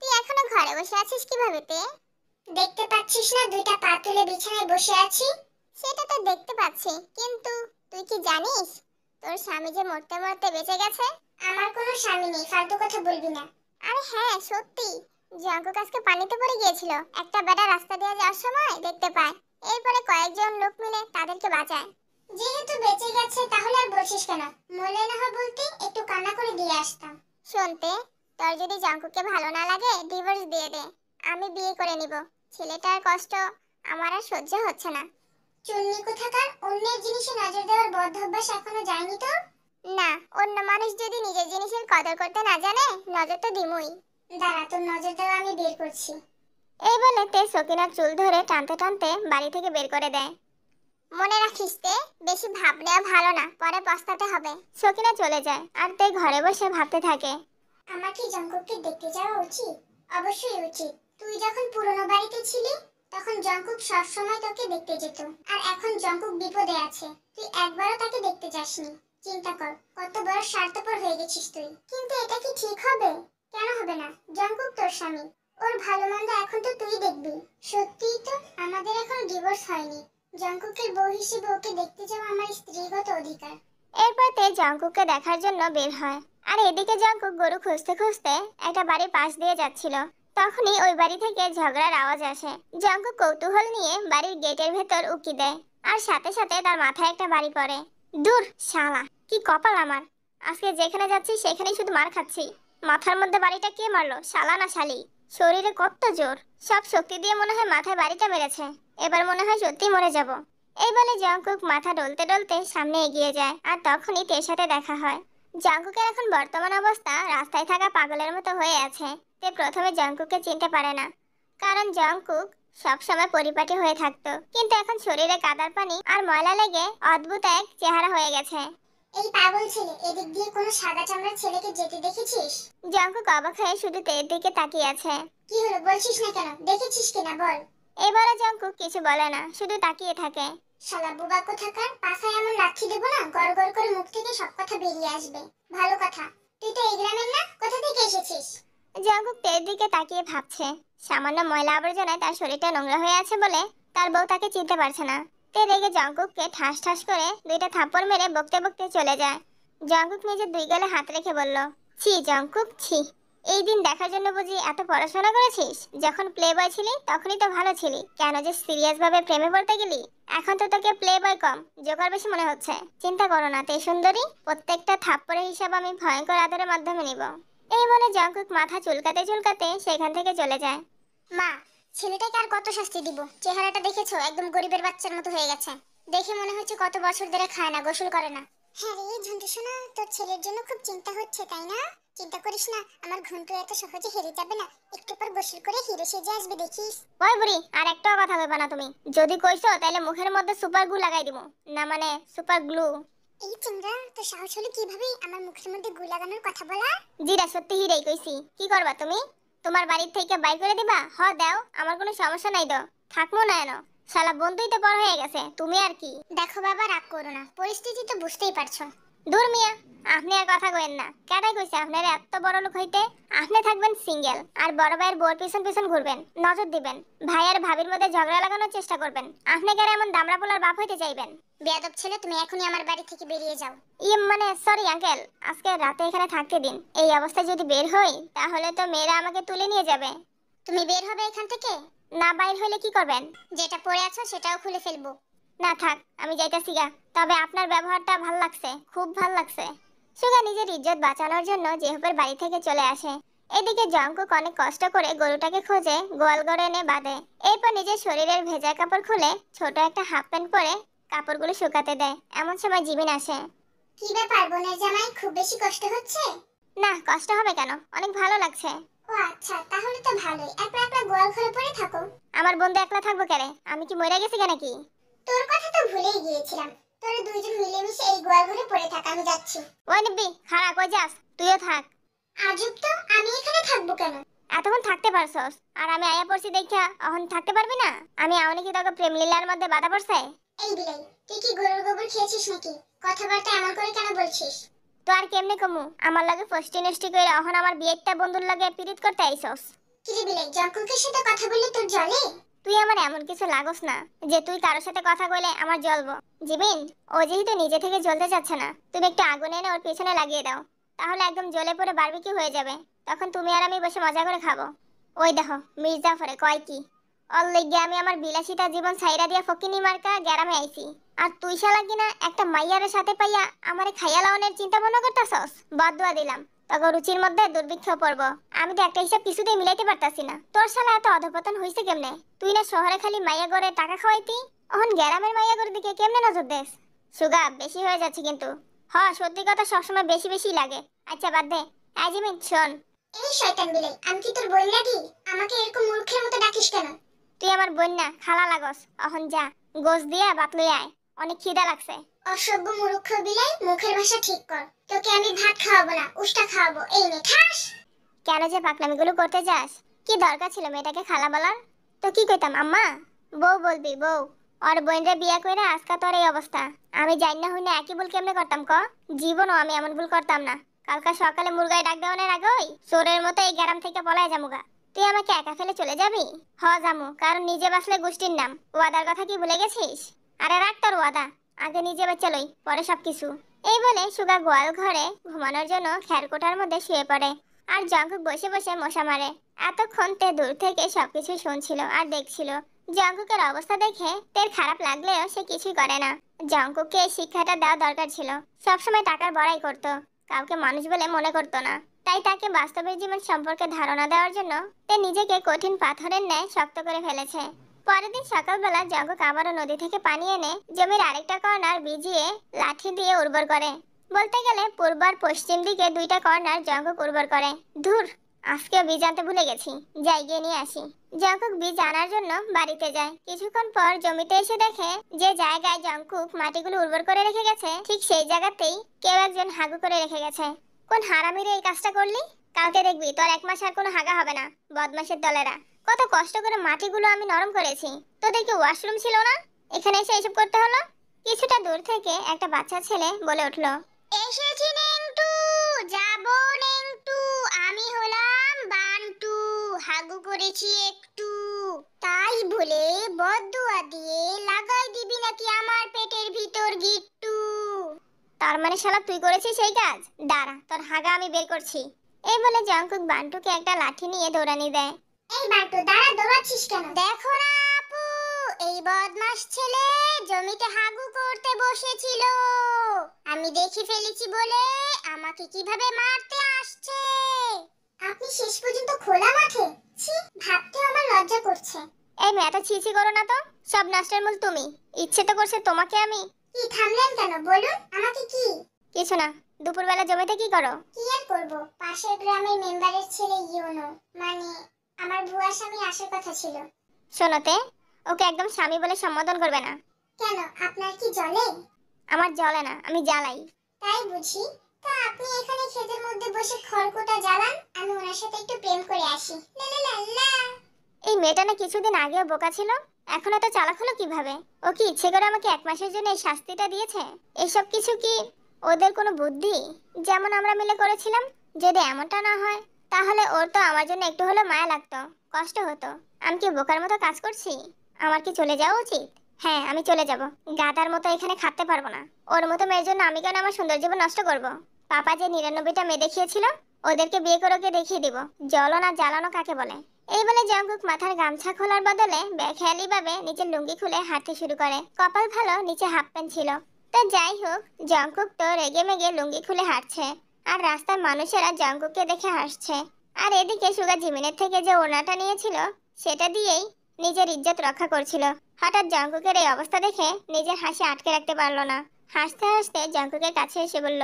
তুই এখনো ঘরে বসে আছিস কিভাবে তে? দেখতে পাচ্ছিস না দুইটা পা তুলে বিছানায় বসে আছি? সেটা তো দেখতে পাচ্ছি, কিন্তু তুই কি জানিস তোর স্বামী যে মরতে মরতে বেঁচে গেছে? আমার কোনো স্বামী নেই, ফালতু কথা বলবি না। আরে হ্যাঁ সত্যি, জঙ্কুক আজকে পানিতে পড়ে গিয়েছিল। একটা বেটা রাস্তা দিয়ে যাওয়ার সময় দেখতে পায়, এরপরে কয়েকজন লোক মিলে তাদেরকে বাঁচায়। যেহেতু বেঁচে গেছে তাহলে আর বলছিস কেন? মরলে না হয় বলতে, একটু কান্না করে দিয়ে আসতাম। শুনতে, তোর যদি জঙ্কুককে ভালো না লাগে ডিভোর্স দিয়ে দে, আমি বিয়ে করে নিব। ছেলেটার কষ্ট আমার আর সহ্য হচ্ছে না। চুন্নি কোথাকার, অন্যের জিনিসে নজর দেওয়ার বদ্ধ অভ্যাস এখনো যায়নি তোর? না, অন্য মানুষ যদি নিজের জিনিসের কদর করতে না জানে, নজর তো দিমুই। দাঁড়া, তোর নজর দেওয়া আমি বের করছি। এই বলে তে সকিনার চুল ধরে টানতে টানতে বাড়ি থেকে বের করে দেয়। মনে রাখিস তে, বেশি ভাব নেওয়া ভালো না, পরে পস্তাতে হবে। সকিনা চলে যায় আর তে ঘরে বসে ভাবতে থাকে। আমার কি জঙ্কুককে দেখতে যাওয়া উচিত? অবশ্যই উচিত। তুই যখন পুরনো বাড়িতে ছিলি তখন জঙ্কুক সবসময় তোকে দেখতে যেত, আর এখন জঙ্কুক বিপদে আছে, তুই একবারও তাকে দেখতে যাসনি। চিন্তা কর কত বড় স্বার্থপর হয়ে গেছিস তুই। কিন্তু এটা কি ঠিক হবে? কেন হবে না? জঙ্কুক তোর স্বামী, ওর ভালো মন্দ এখন তো তুই দেখবি। সত্যিই তো আমাদের এখন ডিভোর্স হয়নি, জঙ্কুকের বউ হিসেবে ওকে দেখতে যাওয়া আমার স্ত্রীগত অধিকার। এরপর তে জঙ্কুককে দেখার জন্য বের হয়। আর এদিকে জঙ্কুক গরু খুঁজতে খুঁজতে একটা বাড়ির পাশ দিয়ে যাচ্ছিল। তখনই ওই বাড়ি থেকে ঝগড়ার আওয়াজ আসে। জঙ্কুক কৌতূহল নিয়ে বাড়ির গেটের ভেতর উকি দেয়, আর সাথে সাথে তার মাথায় একটা বাড়ি পড়ে। দূর শালা, কি কপাল আমার, আজকে যেখানে যাচ্ছি সেখানেই শুধু মার খাচ্ছি। মাথার মধ্যে বাড়িটা কে মারলো, শালা না শালি? শরীরে কত জোর, সব শক্তি দিয়ে মনে হয় মাথায় বাড়িটা মেরেছে। এবার মনে হয় সত্যি মরে যাব। এই বলে জঙ্কুক মাথা ডলতে ডলতে সামনে এগিয়ে যায়, আর তখনই তের সাথে দেখা হয়। জঙ্কুকের এখন বর্তমান অবস্থা রাস্তায় থাকা পাগলের মতো হয়ে আছে। তে প্রথমে জঙ্কুককে চিনতে পারে না, কারণ জঙ্কুক সবসময় পরিপাটি হয়ে থাকতো, কিন্তু এখন শরীরে কাদার পানি আর ময়লা লেগে অদ্ভুত এক চেহারা হয়ে গেছে। এই পাগল ছেলে, এদিক দিয়ে কোনো সাদা চামড়ার ছেলেকে যেতে দেখেছিস? জঙ্কুক অবাক হয়ে শুধু তের দিকে তাকিয়ে আছে। কি হলো, বলছিস না কেন? দেখেছিস কিনা বল। এবারে জঙ্কুক কিছু বলে না, শুধু তাকিয়ে থাকে। শালা বুবা কোথাকার, পাছায় এমন লাথি দেবো না গড় গড় করে মুখ থেকে সব কথা বেরিয়ে আসবে। ভালো কথা, তুই তো এই গ্রামের না, কোথা থেকে এসেছিস? জঙ্কুক তের দিকে তাকিয়ে ভাবছে, সামান্য ময়লা আবর্জনায় তার শরীরটা নোংরা হয়ে আছে বলে তার বউ তাকে চিনতে পারছে না। তে রেগে জঙ্কুককে ঠাস ঠাস করে দুইটা থাপ্পড় মেরে বকতে বকতে চলে যায়। জঙ্কুক নিজের দুই গালে হাত রেখে বলল, ছি জঙ্কুক ছি, এই দিন দেখার জন্য বুঝি এত পড়াশোনা করেছিস? যখন প্লে বয় ছিলি তখনই তো ভালো ছিলি, কেন যে সিরিয়াস ভাবে প্রেমে পড়তে গেলি? এখন তো তোকে প্লে বয় কম, জোকার বেশি মনে হচ্ছে। চিন্তা করো না তে সুন্দরী, প্রত্যেকটা থাপ্পড়ের হিসাব আমি ভয়ঙ্কর আদরের মাধ্যমে নিব। এই বলে জঙ্কুক মাথা চুলকাতে চুলকাতে সেখান থেকে চলে যায়। মা, ছেলেটাকে আর কত শাস্তি দিব? চেহারাটা দেখেছো, একদম গরিবের বাচ্চার মতো হয়ে গেছে। দেখে মনে হচ্ছে কত বছর ধরে খায় না, গোসল করে না। হ্যাঁ রে ঝন্টু সোনা, তোর ছেলের জন্য খুব চিন্তা হচ্ছে তাই না? চিন্তা করিস না, আমার ঘন্টু এত সহজে হেরে যাবে না, একটু পর গোসল করে হিরো সেজে আসবে দেখিস। ওই বুড়ি, আর একটাও কথা কইবা না তুমি। যদি কইছো তাহলে মুখের মধ্যে সুপার গ্লু লাগাই দিমু, না মানে সুপার গ্লু। এই চিংড়া, তোর সাহস হলো কিভাবে আমার মুখের মধ্যে গু লাগানোর কথা বলা? জিরা সত্যি হিরেই কইছি। কি করবা তুমি? তোমার বাড়ির থেকে বাইর করে দিবা? হ দাও, আমার কোনো সমস্যা নাই, দাও, থাকবো না এনো। শালা বন্ধুই তো বড় হয়ে গেছে, তুমি আর কি। দেখো বাবা, রাগ করো না, পরিস্থিতি তো বুঝতেই পারছো। দূর মিয়া, আপনি আর কথা কইেন না। কেটাই কইছে আপনার এত বড় লোক হইতে? আপনি থাকবেন সিঙ্গেল, আর বড় ভাইয়ের বোর পিছন পিছন ঘুরবেন, নজর দিবেন, ভাই আর ভাবির মধ্যে ঝগড়া লাগানোর চেষ্টা করবেন। আপনি কি আর এমন দামড়া পোলার বাপ হইতে চাইবেন? বেয়াদব ছেলে, তুমি এখনই আমার বাড়ি থেকে বেরিয়ে যাও। মানে সরি আঙ্কেল, আজকে রাতে এখানে থাকতে দিন। এই অবস্থায় যদি বের হই তাহলে তো মেয়েরা আমাকে তুলে নিয়ে যাবে। তুমি বের হবে এখান থেকে? না বাইর হইলে কি করবেন? যেটা পরে আছো সেটাও খুলে ফেলবো। না থাক, আমি যাইতাছি গা। তবে আপনার ব্যবহারটা ভাল লাগছে, খুব ভাল লাগছে। সুগা নিজের ইজ্জত বাঁচানোর জন্য জেহুপের বাড়ি থেকে চলে আসে। এদিকে জঙ্কুক অনেক কষ্ট করে গরুটাকে খোঁজে, গোয়াল ঘরে এনে বাঁধে। এরপর নিজের শরীরের ভেজা কাপড় খুলে ছোট একটা হাফ প্যান্ট পরে কাপড়গুলো শুকাতে দেয়। এমন সময় জিমিন আসে। কি ব্যাপার বোনের জামাই, খুব বেশি কষ্ট হচ্ছে? না কষ্ট হবে কেন, অনেক ভালো লাগছে। ও আচ্ছা, তাহলে তো ভালোই, একলা একলা গোয়াল ঘরে পড়ে থাকো। আমার বন্ধু একলা থাকবো কেন? আমি কি মরে গেছি কেন নাকি? তোর কথা তো ভুলেই গিয়েছিলাম, তোরা দুইজন মিলেমিশে এই গোয়াল ঘরে পড়ে থাক, আমি যাচ্ছি। ওই নিব্বি, খারাপ কই যাস? তুইও থাক। আজব তো, আমি এখানে থাকবো কেন? এতক্ষণ থাকতে পারছস, আর আমি আয়া পড়ছি দেখা এখন থাকতে পারবি না? আমি আওনি কি তোকে প্রেম লীলার মধ্যে বাধা পড়ছে? এই বিলাই, তুই কি গরুর গোবর খেয়েছিস নাকি? কথাবার্তা এমন করে কেন বলছিস? তো আর কেমনে কমু, আমার লাগে ফষ্টি নষ্টি করে এখন আমার বিয়েটা বন্ধুর লাগে পিরিত করতে আইছস? কিরে বিলাই, জঙ্কুকের সাথে কথা বললে তোর জলে? তুই আমার এমন কিছু লাগস না যে তুই কারোর সাথে কথা কইলে আমার জ্বলবো। জিমিন, ও যেহেতু নিজে থেকে জ্বলতে চাচ্ছে না, তুমি একটু আগুন এনে ওর পিছনে লাগিয়ে দাও, তাহলে একদম জ্বলে পড়ে বারবিকিউ হয়ে যাবে। তখন তুমি আর আমি বসে মজা করে খাবো। ওই দেখো মির্জাফরে কয় কি, অল লেগে আমি আমার বিলাসিতা জীবন ছাইরা দিয়া ফকিনি মার্কা গ্যারামে আইছি, আর তুই শালা কিনা একটা মাইয়ারের সাথে পাইয়া আমারে খাইয়া লাওনের চিন্তা ভাবনা করতাছস। বদদুয়া দিলাম, তখন রুচির মধ্যে দুর্ভিক্ষ পড়ব। আমি তো একটা হিসাব কিছুতেই মিলাইতে পারতাছি না। তোর শালা এত অধপতন হইছে কেমনে? তুই না শহরে খালি মাইয়া গড়ে টাকা খাওয়াইতি, এখন গ্রামের মাইয়া গড়ের দিকে কেমনে নজর দেস? সুগা বেশি হয়ে যাচ্ছে কিন্তু। হ, সত্যি কথা সবসময় বেশি বেশি লাগে। আচ্ছা বাদ দে। জিমিন শোন। এই শয়তান বিলাই, আমি কি তোর বোন লাগি? আমাকে এরকম মূর্খের মতো ডাকিস কেন? তুই আমার বোন না, খালা লাগস। এখন যা, গোস দিয়া ভাত লই আয়, অনেক খিদা লাগছে। অসভ্য মূর্খ বিলাই, মুখের ভাষা ঠিক কর। তোকে আমি ভাত খাওয়াবো না, উষ্টা খাওয়াবো। এই নে খাস। কেন যে পাকনামিগুলো করতে যাস? কি দরকার ছিল মেয়েটাকে খালা বলার? তো কি কইতাম আম্মা? বউ বলবি বউ। আর বোনরে বিয়া কইরা আজকে তোর এই অবস্থা। আমি জানি না হই না একই ভুল কেমনে করতাম ক? জীবনও আমি এমন ভুল করতাম না। কালকা সকালে মুরগায় ডাক দেওয়ানোর আগেই চোরের মতো এই গ্রাম থেকে পলায় যামুগা। তুই আমাকে একা ফেলে চলে যাবি? হ যামু, কারণ নিজে বাঁচলে গোষ্ঠীর নাম। ওয়াদার কথা কি ভুলে গেছিস? আরে রাখ তোর ওয়াদা, আগে নিজে বাঁচা লই, পরে সবকিছু। এই বলে সুগা গোয়াল ঘরে ঘুমানোর জন্য খেরকোটার মধ্যে শুয়ে পড়ে। আর জঙ্কুক বসে বসে মশা মারে। এতক্ষণ তে দূর থেকে সবকিছু শুনছিল আর দেখছিল। জঙ্কুকের অবস্থা দেখে তের খারাপ লাগলেও সে কিছুই করে না। জঙ্কুককে এই শিক্ষাটা দেওয়া দরকার ছিল। সবসময় টাকার বড়াই করত, কাউকে মানুষ বলে মনে করত না। তাই তাকে বাস্তবের জীবন সম্পর্কে ধারণা দেওয়ার জন্য তে নিজেকে কঠিন পাথরের ন্যায় শক্ত করে ফেলেছে। পরের দিন সকালবেলা জঙ্কুক আবারও নদী থেকে পানি এনে জমির আরেকটা কর্নার ভিজিয়ে লাঠি দিয়ে উর্বর করে। বলতে গেলে পূর্ব আর পশ্চিম দিকে দুইটা কর্নার জঙ্কুক উর্বর করে। ধুর, আজকে বীজ আনতে ভুলে গেছি, যাই গিয়ে নিয়ে আসি। জঙ্কুক বীজ আনার জন্য বাড়িতে যায়। কিছুক্ষণ পর জমিতে এসে দেখে যে জায়গায় জঙ্কুক মাটিগুলো উর্বর করে রেখে গেছে ঠিক সেই জায়গাতেই কেউ একজন হাগু করে রেখে গেছে। কোন হারামিরে এই কাজটা করলি? কালকে দেখবি তোর এক মাস আর কোনো হাগা হবে না, বদমাশের দলেরা। কত কষ্ট করে মাটিগুলো আমি নরম করেছি, তোদের কি ওয়াশরুম ছিল না? এখানে এসে এসব করতে হলো? কিছুটা দূর থেকে একটা বাচ্চা ছেলে বলে উঠলো, এসেছি নেংটু, যাবো নেংটু, আমি হলাম বান্টু, হাগু করেছি একটু। তাই বলে বদদুয়া দিয়ে লাগাই দিবি নাকি আমার পেটের ভিতর গিট্টু? তার মানে শালা তুই করেছিস সেই কাজ? দাঁড়া, তোর হাগা আমি বের করছি। এই বলে জঙ্কুক বান্টুকে একটা লাঠি নিয়ে দৌড়ানি দেয়। এই বান্টু, দাঁড়া, দৌড়াচ্ছিস কেন? দেখো না আপু, এই বদমাস ছেলে জমিতে হাগু করতে বসেছিল। আমি দেখে ফেলেছি বলে আমাকে কিভাবে মারতে আসছে। আপনি শেষ পর্যন্ত খোলা মাঠে? ছি, ভাবতে আমার লজ্জা করছে। এই মেয়ে, এত ছিছি করো না তো। সব নষ্টের মূল তুমি। ইচ্ছে তো করছে তোমাকে আমি। কি থামলেন কেন, বলুন আমাকে কি? কিছু না। দুপুরবেলা জমিতে কি করো? কি আর করব, পাশের গ্রামের মেম্বারের ছেলে ইউনো, মানে আমার ভুয়া স্বামী আসার কথা ছিল। শোনোতে, ওকে একদম স্বামী বলে সম্বোধন করবে না। কেন, আপনার কি জ্বলে? আমার জ্বলে না, আমি জ্বালাই। তাই বুঝি। তা আপনি এখানে ক্ষেতের মধ্যে বসে খড়কুটা জ্বালান, আমি ওনার সাথে একটু প্রেম করে আসি। লা লা লা লা। এই মেয়েটা না কিছুদিন আগেও বোকা ছিল, এখন এত চালাক হলো কিভাবে? ও কি ইচ্ছে করে আমাকে এক মাসের জন্য এই শাস্তিটা দিয়েছে? এসব কিছু কি ওদের কোনো বুদ্ধি, যেমন আমরা মিলে করেছিলাম? যদি এমনটা না হয় তাহলে ওর তো আমার জন্য একটু হলেও মায়া লাগতো, কষ্ট হতো। আমি কি বোকার মতো কাজ করছি? আমার কি চলে যাওয়া উচিত? হ্যাঁ, আমি চলে যাব। গাদার মতো এখানে খাটতে পারবো না। ওর মতো মেয়ের জন্য আমি কেন আমার সুন্দর জীবন নষ্ট করব? পাপা যে 99টা মেয়ে দেখিয়েছিল, ওদেরকে বিয়ে করে ওকে দেখিয়ে দিব জ্বলন আর জ্বালানো কাকে বলে। এই বলে জঙ্কুক মাথার গামছা খোলার বদলে বেখেয়ালি ভাবে নিচের লুঙ্গি খুলে হাঁটতে শুরু করে। কপাল ভালো নিচে হাফ প্যান্ট ছিল। তো যাই হোক, জঙ্কুক তো রেগে মেগে লুঙ্গি খুলে হাঁটছে, আর রাস্তার মানুষেরা জঙ্কুককে দেখে হাসছে। আর এদিকে সুগা জিমিনের থেকে যে ওড়নাটা নিয়েছিল সেটা দিয়েই নিজের ইজ্জত রক্ষা করছিল। হঠাৎ জঙ্কুকের এই অবস্থা দেখে নিজের হাসি আটকে রাখতে পারলো না। হাসতে হাসতে জঙ্কুকের কাছে এসে বলল,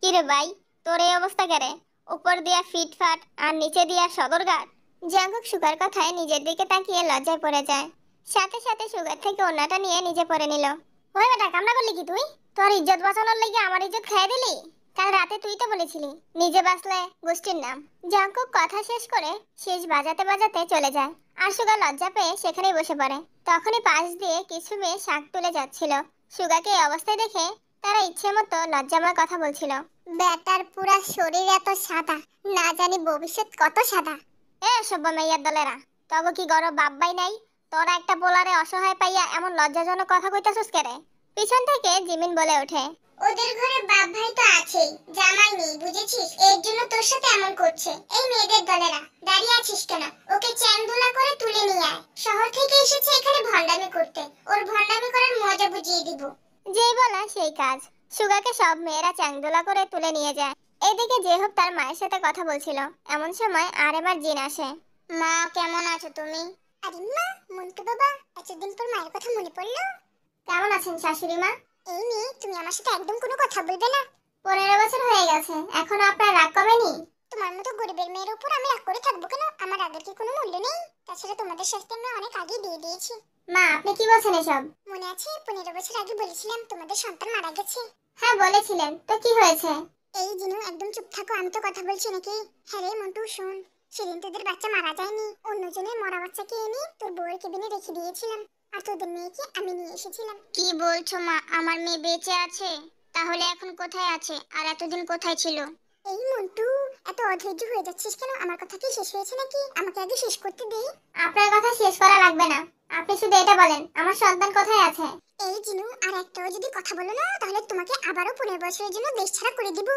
কিরে ভাই, তোর এই অবস্থা কেরে? উপর দিয়া ফিটফাট আর নিচে দিয়া সদরঘাট। জঙ্কুক সুগার কথায় নিজের দিকে তাকিয়ে লজ্জায় পড়ে যায়। সাথে সাথে সুগার থেকে ওড়নাটা নিয়ে নিজে পরে নিল। ওই বেটা, কামনা করলি কি তুই? তোর ইজ্জত বাঁচানোর লাগি আমার ইজ্জত খেয়ে দিলি? কাল রাতে তুই তো বলেছিলি নিজে বাঁচলে গোষ্ঠীর নাম। জঙ্কুক কথা শেষ করে শেষ বাজাতে বাজাতে চলে যায়। আর সুগা লজ্জা পেয়ে সেখানেই বসে পড়ে। তখনই পাশ দিয়ে কিছু মেয়ে শাক তুলে যাচ্ছিল। সুগাকে এই অবস্থায় দেখে তারা ইচ্ছে মতো লজ্জাময় কথা বলছিল। বেটার পুরা শরীর এত সাদা, না জানি ভবিষ্যৎ কত সাদা। এ সব মেয়ের দলেরা, তবে কি গরব বাব্বাই নাই? তোরা একটা পোলারে অসহায় পাইয়া এমন লজ্জাজনক কথা কইতাছস কেরে? পিছন থেকে জিমিন বলে ওঠে, ওদের ঘরে বাপ ভাই তো আছেই, জামাই নেই, বুঝেছিস? এর জন্য তোর সাথে এমন করছে। এই মেয়েদের দলেরা, দাঁড়িয়ে আছিস কেন? ওকে চ্যাংদোলা করে তুলে নিয়ে আয়। শহর থেকে এসেছে এখানে ভন্ডামি করতে, ওর ভন্ডামি করার মজা বুঝিয়ে দিব। যেই বলা সেই কাজ। সুগাকে সব মেয়েরা চ্যাংদোলা করে তুলে নিয়ে যায়। এদিকে জেহব তার মায়ের সাথে কথা বলছিল। এমন সময় আরেমার জিন আসে। মা, কেমন আছো তুমি? আরে মা, মন্টু বাবা, এতদিন পর মায়ের কথা মনে পড়লো। কেমন আছেন শাশুড়ি মা? এই মেয়ে, তুমি আমার সাথে একদম কোনো কথা বলবে না। 15 বছর হয়ে গেছে, এখনো আপনার রাগ কমেনি? তোমার মতো গরিবের মেয়ের উপর আমি রাগ করে থাকবো কেন? আমার রাগের কি কোনো মূল্য নেই? তাছাড়া তোমাদের শাস্তি আমি অনেক আগে দিয়ে দিয়েছি। মা, আপনি কি বলছেন এসব? মনে আছে 15 বছর আগে বলেছিলাম তোমাদের সন্তান মারা গেছে? হ্যাঁ বলেছিলেন, তো কি হয়েছে? এই জিনু, একদম চুপ থাকো, আমি তো কথা বলছি নাকি। হ্যাঁ রে মন্টু, শোন। সেদিন তোদের বাচ্চা মারা যায়নি, অন্যজনের মরা বাচ্চাকে এনে তোর বউয়ের কেবিনে রেখে দিয়েছিলাম, আর তোদের মেয়েকে আমি নিয়ে এসেছিলাম। কি বলছো মা, আমার মেয়ে বেঁচে আছে? তাহলে এখন কোথায় আছে, আর এতদিন কোথায় ছিল? এই মন্টু, এত অধৈর্য হয়ে যাচ্ছিস কেন? আমার কথা কি শেষ হয়েছে নাকি? আমাকে আগে শেষ করতে দে। আপনার কথা শেষ করা লাগবে না, আপনি শুধু এটা বলেন আমার সন্তান কোথায় আছে। এই জিনু, আর একটাও যদি কথা বলো না, তাহলে তোমাকে আবারও 15 বছরের জন্য দেশ ছাড়া করে দিব।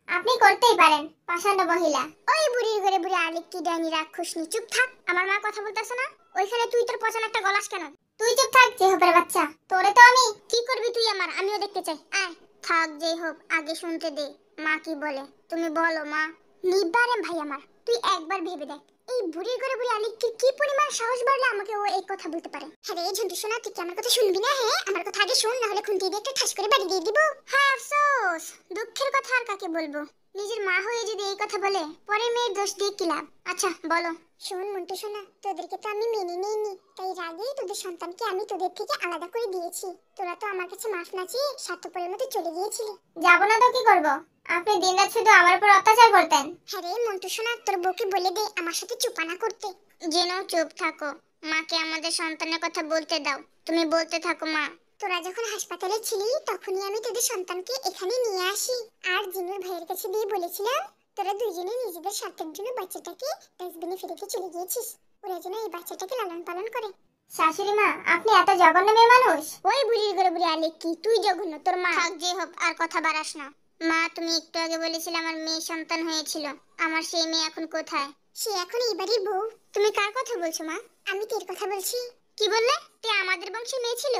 আপনি করতেই পারেন, পাষাণ্ড মহিলা। ওই বুড়ির ঘরে বুড়ি আলিক কি ডাইনি রাক্ষসনি, চুপ থাক। আমার মা কথা বলতেছে না, ওইখানে তুই তোর পছন্দ একটা গলাস কেন? তুই চুপ থাক যেহবের বাচ্চা, তোরে তো আমি। কি করবি তুই আমার? আমিও দেখতে চাই। আয় থাক, যেই হোক আগে শুনতে দে মা কি বলে। তুমি বলো মা। নিবারেম ভাই আমার, তুই একবার ভেবে দেখ, এই বুড়ির ঘরে বুড়ি আলিকটির কি পরিমাণ সাহস বাড়লে আমাকে ও এই কথা বলতে পারে। হ্যাঁ রে ঝন্টু সোনা, তুই কি আমার কথা শুনবি না? হ্যাঁ, আমার কথা আগে শোন, না হলে খুন্তি দিয়ে একটা ঠাস করে বাড়ি দিয়ে দিব। হ্যাঁ আফসোস, দুঃখের কথা আর কাকে বলবো। নিজের মা হয়ে যদি এই কথা বলে, পরে মেয়ের দোষ দিয়ে কি লাভ? আচ্ছা বলো। শোন মন্টু সোনা, তোদেরকে তো আমি মেনে নিইনি, তাই রাগেই তোদের সন্তানকে আমি তোদের থেকে আলাদা করে দিয়েছি। তোরা তো আমার কাছে মাফ না চেয়ে স্বার্থপরের মতো চলে গিয়েছিলি। যাবো না তো কি করব? আপনি দিনরাত শুধু আমার উপর অত্যাচার করতেন। হ্যাঁ রে মন্টু সোনা, তোর বউকে বলে দে আমার সাথে চুপানা করতে। যেন চুপ থাকো, মাকে আমাদের সন্তানের কথা বলতে দাও। তুমি বলতে থাকো মা। তোরা যখন হাসপাতালে ছিলি, তখনই আমি তোদের সন্তানকে এখানে নিয়ে আসি, আর জিনুর ভাইয়ের কাছে দিয়ে বলেছিলাম তোরা দুইজনে নিজেদের স্বার্থের জন্য বাচ্চাটাকে ডাস্টবিনে ফেলে চলে গিয়েছিস। ওরা যেন এই বাচ্চাটাকে লালন পালন করে। শাশুড়ি মা, আপনি এত জঘন্য মেয়ে মানুষ? ওই বুড়ির ঘরে বুড়ি আলিক কি, তুই জঘন্য, তোর মা। থাক যে হোক, আর কথা বাড়াস না। মা তুমি একটু আগে বলেছিলে আমার মেয়ে সন্তান হয়েছিল, আমার সেই মেয়ে এখন কোথায়? সে এখন এই বাড়ির বউ। তুমি কার কথা বলছো মা? আমি তোর কথা বলছি। কি বললে? তুই আমাদের বংশের মেয়ে ছিল?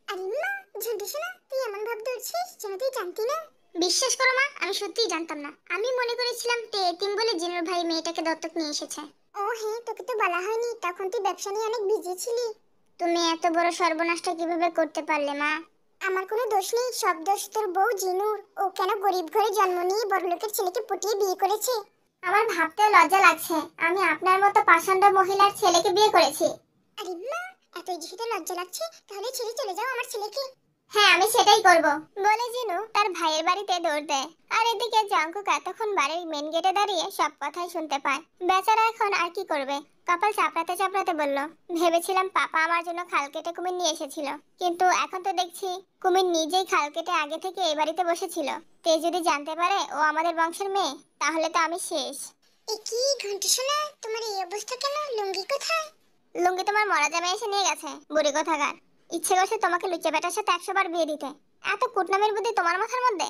আরে মা, ঝন্টু সোনা, তুই এমন ভাব ধরছিস যেন তুই জানতি না। বিশ্বাস করো মা, আমি সত্যিই জানতাম না। আমি মনে করেছিলাম তে এতিম বলে জিনুর ভাই মেয়েটাকে দত্তক নিয়ে এসেছে। ও হ্যাঁ, তোকে তো বলা হয়নি, তখন তুই ব্যবসা নিয়ে অনেক বিজি ছিলি। তুমি এত বড় সর্বনাশটা কিভাবে করতে পারলে মা? আমার কোনো দোষ নেই, সব দোষ তোর বউ জিনুর। ও কেন গরিব ঘরে জন্ম নিয়ে বড়লোকের ছেলেকে পটিয়ে বিয়ে করেছে। আমার ভাবতেও লজ্জা লাগছে, আমি আপনার মতো পাষাণ্ড মহিলার ছেলেকে বিয়ে করেছি। আরে মা, এতই যেহেতু লজ্জা লাগছে, তাহলে ছেড়ে চলে যাও আমার ছেলেকে। হ্যাঁ, আমি সেটাই করব বলে জিনু তার ভাইয়ের বাড়িতে দৌড় দেয়। আর এদিকে জাঙ্কুক এতক্ষণ বাড়ির মেন গেটে দাঁড়িয়ে সব কথাই শুনতে পায়। বেচারা এখন আর কি করবে, কপাল চাপড়াতে চাপড়াতে বলল, ভেবেছিলাম পাপা আমার জন্য খাল কেটে কুমির নিয়ে এসেছিল, কিন্তু এখন তো দেখছি কুমির নিজেই খাল কেটে আগে থেকে এই বাড়িতে বসেছিল। তে যদি জানতে পারে ও আমাদের বংশের মেয়ে, তাহলে তো আমি শেষ। এ কি ঘন্টা শোনা, তোমার এই অবস্থা কেন? লুঙ্গি কোথায়? লুঙ্গি তোমার মরা জামাই এসে নিয়ে গেছে, বুড়ি কোথাকার। ইচ্ছে করছে তোমাকে লুচে বেটার সাথে 100 বার বিয়ে দিতে। এত কুটনামের বুদ্ধি তোমার মাথার মধ্যে?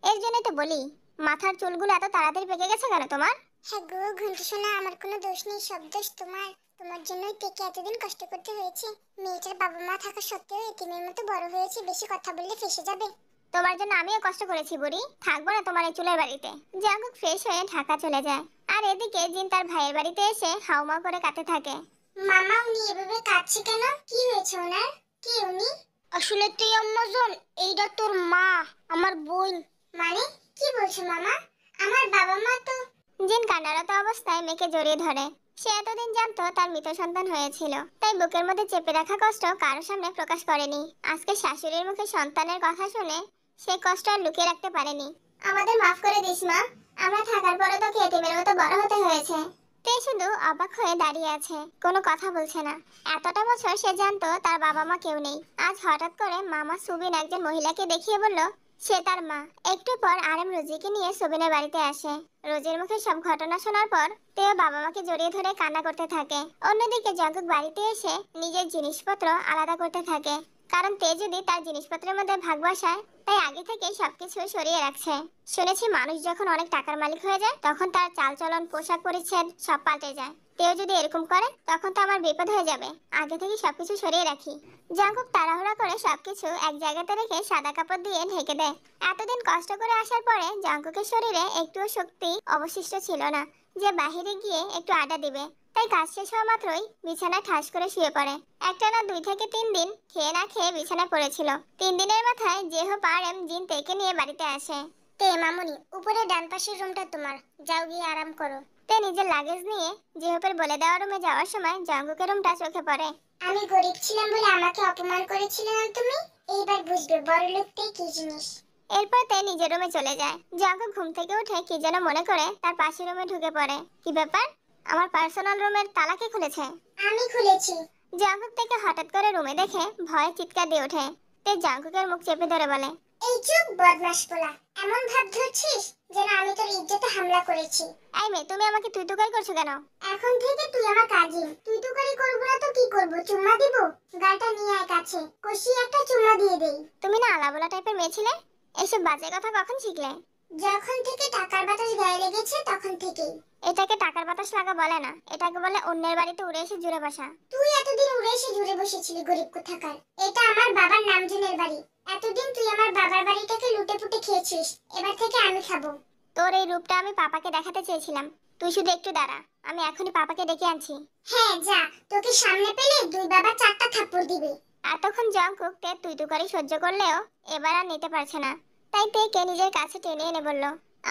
এর জন্যই তো বলি, মাথার চুলগুলো এত তাড়াতাড়ি পেকে গেছে কেন তোমার? হ্যাঁ গো ঘন্টা শোনা, আমার কোনো দোষ নেই, সব দোষ তোমার। তোমার জন্যই থেকে এতদিন কষ্ট করতে হয়েছে। মেয়েটার বাবা মা থাকা সত্ত্বেও এতিমের মতো বড় হয়েছে, বেশি কথা বললে ফেসে যাবে। তোমার জন্য আমিও কষ্ট করেছি বুড়ি, থাকবো না তোমার এই চুলের বাড়িতে। জাঙ্কুক ফ্রেশ হয়ে ঢাকা চলে যায়। আর এদিকে জিন তার ভাইয়ের বাড়িতে এসে হাউমাউ করে কাঁদতে থাকে। মামা, উনি এভাবে কাঁদছে কেন? কি হয়েছে ওনার? কে উনি? আসলে তুই আম্মাজন, এইটা তোর মা, আমার বোন। মানে কি বলছো মামা? আমার বাবা মা তো। জিন কান্নারত অবস্থায় মেয়েকে জড়িয়ে ধরে। সে এতদিন জানতো তার মৃত সন্তান হয়েছিল, তাই বুকের মধ্যে চেপে রাখা কষ্ট কারোর সামনে প্রকাশ করেনি। আজকে শাশুড়ির মুখে সন্তানের কথা শুনে সে কষ্ট আর লুকিয়ে রাখতে পারেনি। আমাদের মাফ করে দিস মা, আমরা থাকার পরে তোকে এতিমের মতো বড় হতে হয়েছে। তে শুধু অবাক হয়ে দাঁড়িয়ে আছে, কোনো কথা বলছে না। এতটা বছর সে জানতো তার বাবা মা কেউ নেই। আজ হঠাৎ করে মামা সুবিন একজন মহিলাকে দেখিয়ে বলল সে তার মা। একটু পর আরেম রোজিকে নিয়ে সুবিনের বাড়িতে আসে। রোজির মুখে সব ঘটনা শোনার পর তেও বাবা মাকে জড়িয়ে ধরে কান্না করতে থাকে। অন্যদিকে জাঙ্কুক বাড়িতে এসে নিজের জিনিসপত্র আলাদা করতে থাকে, কারণ তে যদি তার জিনিসপত্রের মধ্যে ভাগ বসায়, তাই আগে থেকে সবকিছু সরিয়ে রাখছে। শুনেছি মানুষ যখন অনেক টাকার মালিক হয়ে যায়, তখন তার চালচলন, পোশাক পরিচ্ছদ সব পাল্টে যায়। তেও যদি এরকম করে, তখন তো আমার বিপদ হয়ে যাবে। আগে থেকে সবকিছু সরিয়ে রাখি। জাঙ্কুক তাড়াহুড়া করে সবকিছু এক জায়গাতে রেখে সাদা কাপড় দিয়ে ঢেকে দেয়। এতদিন কষ্ট করে আসার পরে জাঙ্কুকের শরীরে একটুও শক্তি অবশিষ্ট ছিল না যে বাহিরে গিয়ে একটু আড্ডা দিবে। তাই কাজ শেষ হওয়া মাত্রই বিছানায় ঠাস করে শুয়ে পড়ে। একটানা 2 থেকে 3 দিন খেয়ে না খেয়ে বিছানায় পড়েছিল। 3 দিনের মাথায় জেহপ আর এম জিন তেকে নিয়ে বাড়িতে আসে। তে মামুনি, উপরে ডান পাশের রুমটা তোমার, যাও গিয়ে আরাম করো। তে নিজের লাগেজ নিয়ে জেহপের বলে দেওয়া রুমে যাওয়ার সময় জাঙ্কুকের রুমটা চোখে পড়ে। আমি গরিব ছিলাম বলে আমাকে অপমান করেছিলে না তুমি? এইবার বুঝবে বড় লোকটাই কি জিনিস। এরপর তে নিজের রুমে চলে যায়। জাঙ্কুক ঘুম থেকে উঠে কি যেন মনে করে তার পাশের রুমে ঢুকে পড়ে। কি ব্যাপার, আমার পার্সোনাল রুমের তালা কে খুলেছে? আমি খুলেছি। জাঙ্কুক থেকে হঠাৎ করে রুমে দেখে ভয়ে চিৎকার দিয়ে ওঠে। তে জাঙ্কুকের মুখ চেপে ধরে বলে, এই চুপ বদমাশ পোলা, এমন ভাব ধরছিস যেন আমি তোর ইজ্জতে হামলা করেছি। এই মেয়ে, তুমি আমাকে তুই তুকারি করছো কেন? এখন থেকে তুই আমার কাজিন, তুই তো করে করবো না তো কি করব? চুম্মা দিব? গালটা নিয়ে আয় কাছে, কষি একটা চুম্মা দিয়ে দেই। তুমি না আলাবলা টাইপের মেয়ে ছিলে? এইসব বাজে কথা কখন শিখলে? যখন থেকে টাকার বাতাস গায়ে লেগেছে তখন থেকেই। এটাকে টাকার বাতাস লাগা বলে না, এটাকে বলে অন্যের বাড়িতে উড়ে এসে জুড়ে বসা। তুই এতদিন উড়ে এসে জুড়ে বসেছিলি গরিব কোথাকার। এটা আমার বাবার নামজনের বাড়ি। এতদিন তুই আমার বাবার বাড়িটাকে লুটে পুটে খেয়েছিস, এবার থেকে আমি খাবো। তোর এই রূপটা আমি পাপাকে দেখাতে চেয়েছিলাম। তুই শুধু একটু দাঁড়া, আমি এখনই পাপাকে ডেকে আনছি। হ্যাঁ যা, তোকে সামনে পেলে দুই বাবা চারটা থাপ্পড় দিবে। এতক্ষণ জাঙ্কুক তে তুই তুকারি সহ্য করলেও এবার আর নিতে পারছে না। তাই তেকে নিজের কাছে টেনে এনে বলল,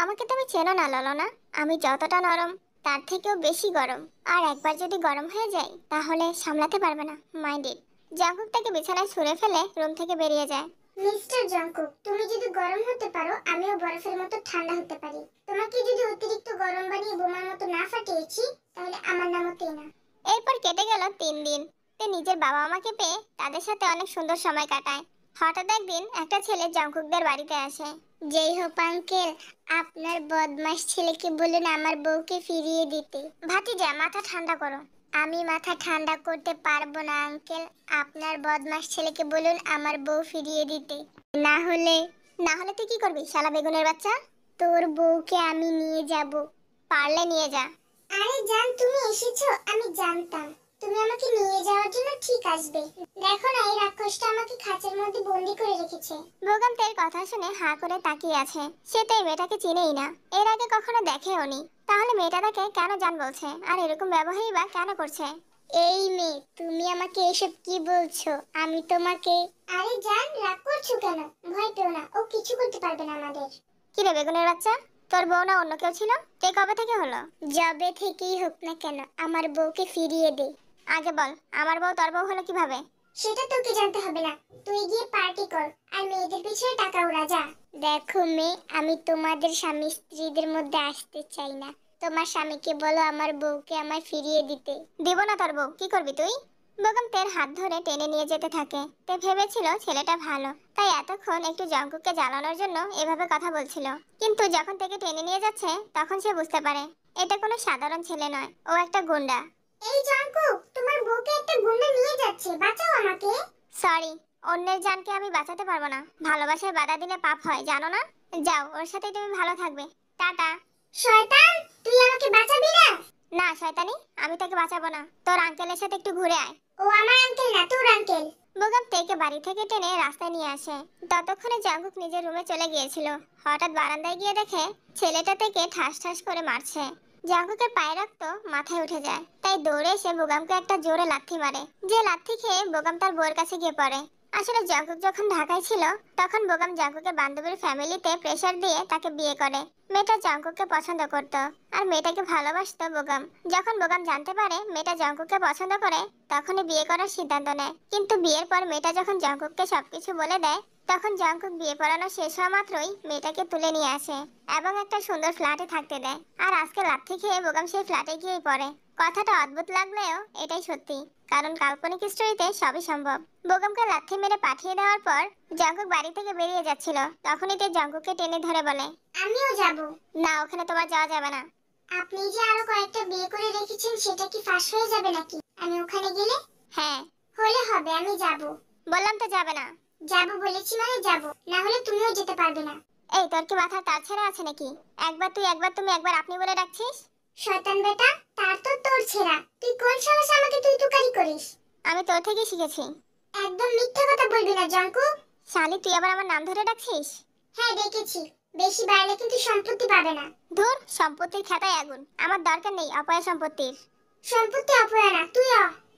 আমাকে তুমি চেনো না ললনা, আমি যতটা নরম তার থেকেও বেশি গরম। আর একবার যদি গরম হয়ে যায় তাহলে সামলাতে পারবে না, মাইন্ড ইট। জাঙ্কুক তাকে বিছানায় ছুঁড়ে ফেলে রুম থেকে বেরিয়ে যায়। মিস্টার জঙ্কুক, তুমি যদি গরম হতে পারো আমিও বরফের মতো ঠান্ডা হতে পারি। তোমাকে যদি অতিরিক্ত গরম বানিয়ে বোমার মতো না ফাটিয়েছি তাহলে আমার নামও তেনা। এরপর কেটে গেল 3 দিন। তে নিজের বাবা মাকে পেয়ে তাদের সাথে অনেক সুন্দর সময় কাটায়। হঠাৎ একদিন একটা ছেলে জাঙ্কুকদের বাড়িতে আসে। যেই হোক আঙ্কেল, আপনার বদমাশ ছেলেকে বলুন আমার বউকে ফিরিয়ে দিতে। ভাতিজা, মাথা ঠান্ডা করো। আমি মাথা ঠান্ডা করতে পারবো না আঙ্কেল, আপনার বদমাশ ছেলেকে বলুন আমার বউ ফিরিয়ে দিতে। না হলে না হলে তুই কি করবি শালা বেগুনের বাচ্চা? তোর বউকে আমি নিয়ে যাব। পারলে নিয়ে যা। আরে জান, তুমি এসেছো, আমি জানতাম তুমি আমাকে নিয়ে যাওয়ার জন্য ঠিক আসবে। দেখো না, এই রাক্ষসটা আমাকে খাঁচার মধ্যে বন্দি করে রেখেছে। বোগাম তের কথা শুনে হাঁ করে তাকিয়ে আছে। সে তো এই মেয়েটাকে চিনেই না, এর আগে কখনো দেখেও নি। তাহলে মেয়েটা তাকে কেন জান বলছে আর এরকম ব্যবহারই বা কেন করছে? এই মেয়ে, তুমি আমাকে এসব কি বলছো? আমি তোমাকে... আরে জান, রাগ করছো কেন? ভয় পেও না, ও কিছু করতে পারবে না আমাদের। কি রে বেগুনের বাচ্চা, তোর বউ না অন্য কেউ ছিল? তে কবে থেকে হলো? যবে থেকেই হোক না কেন, আমার বউকে ফিরিয়ে দে। আগে বল, আমার বউ তোর বউ হলো কিভাবে? সেটা তোকে জানতে হবে না, তুই গিয়ে পার্টি কর আর মেয়েদের পিছনে টাকা উড়া যা। দেখো মেয়ে, আমি তোমাদের স্বামী স্ত্রীদের মধ্যে আসতে চাই না। তোমার স্বামীকে বলো আমার বউকে আমায় ফিরিয়ে দিতে। দিব না তোর বউ, কি করবি তুই? বেগম তের হাত ধরে টেনে নিয়ে যেতে থাকে। তে ভেবেছিল ছেলেটা ভালো, তাই এতক্ষণ একটু জঙ্কুককে জ্বালানোর জন্য এভাবে কথা বলছিল। কিন্তু যখন থেকে টেনে নিয়ে যাচ্ছে তখন সে বুঝতে পারে এটা কোনো সাধারণ ছেলে নয়, ও একটা গুন্ডা। এই জঙ্কুক, তোমার বউকে একটা গুন্ডা নিয়ে যাচ্ছে, বাঁচাও আমাকে। সরি, অন্যের জানকে আমি বাঁচাতে পারবো না। ভালোবাসায় বাধা দিলে পাপ হয়, জানো না? যাও, ওর সাথে তুমি ভালো থাকবে। টাটা। শয়তান, তুই আমাকে বাঁচাবি না। না শয়তানি, আমি তোকে বাঁচাবো না। তোর আঙ্কেলের সাথে একটু ঘুরে আয়। ও আমার আঙ্কেল না, তোর আঙ্কেল। বেগম তেকে বাড়ি থেকে টেনে রাস্তায় নিয়ে আসে। ততক্ষণে জাঙ্কুক নিজের রুমে চলে গিয়েছিল। হঠাৎ বারান্দায় গিয়ে দেখে ছেলেটা থেকে ঠাস ঠাস করে মারছে। জাঙ্কুকের পায়ে রক্ত মাথায় উঠে যায়, তাই দৌড়ে এসে বোগামকে একটা জোরে লাথি মারে। যে লাথি খেয়ে বোগাম তার বউয়ের কাছে গিয়ে পড়ে। আসলে জাঙ্কুক যখন ঢাকায় ছিল তখন বোগাম জাঙ্কুকের বান্ধবীর ফ্যামিলিতে প্রেসার দিয়ে তাকে বিয়ে করে। মেয়েটা জাঙ্কুককে পছন্দ করত আর মেয়েটাকে ভালোবাসতো বোগাম। যখন বোগাম জানতে পারে মেয়েটা জাঙ্কুককে পছন্দ করে তখনই বিয়ে করার সিদ্ধান্ত নেয়। কিন্তু বিয়ের পর মেয়েটা যখন জাঙ্কুককে সবকিছু বলে দেয় তখন জাঙ্কুক বিয়ে পড়ানো শেষ হওয়া মাত্রই মেয়েটাকে তুলে নিয়ে আসে এবং একটা সুন্দর ফ্ল্যাটে থাকতে দেয়। আর আজকে লাথি খেয়ে বোগাম সেই ফ্ল্যাটে গিয়েই পড়ে। কথাটা অদ্ভুত লাগলেও এটাই সত্যি, কারণ কাল্পনিক স্টোরিতে সবই সম্ভব। বোগামকে লাথি মেরে পাঠিয়ে দেওয়ার পর জাঙ্কুক বাড়ি থেকে বেরিয়ে যাচ্ছিল, তখনই তে জাঙ্কুককে টেনে ধরে বলে, আমিও যাব। না, ওখানে তোমার যাওয়া যাবে না। আপনি যে আরো কয়েকটা বিয়ে করে রেখেছেন সেটা কি ফাঁস হয়ে যাবে নাকি আমি ওখানে গেলে? হ্যাঁ, হলে হবে, আমি যাব। বললাম তো যাবে না। যাব বলেছি মানে যাব, না হলে তুমিও যেতে পারবে না। এই, তোর কি মাথার তার ছেঁড়া আছে নাকি? একবার তুই একবার তুমি একবার আপনি বলে ডাকছিস। শয়তান বেটা, তার তো তোর ছেঁড়া। তুই কোন সাহসে আমাকে তুই তুকারি করিস? আমি তোর থেকেই শিখেছি। একদম মিথ্যা কথা বলবি না জঙ্কুক। শালি, তুই আবার আমার নাম ধরে ডাকছিস? হ্যাঁ ডেকেছি, বেশি বাড়লে কিন্তু সম্পত্তি পাবে না। ধুর, সম্পত্তির খাতায় আগুন, আমার দরকার নেই অপয়া সম্পত্তির। সম্পত্তি অপয়া না, তুই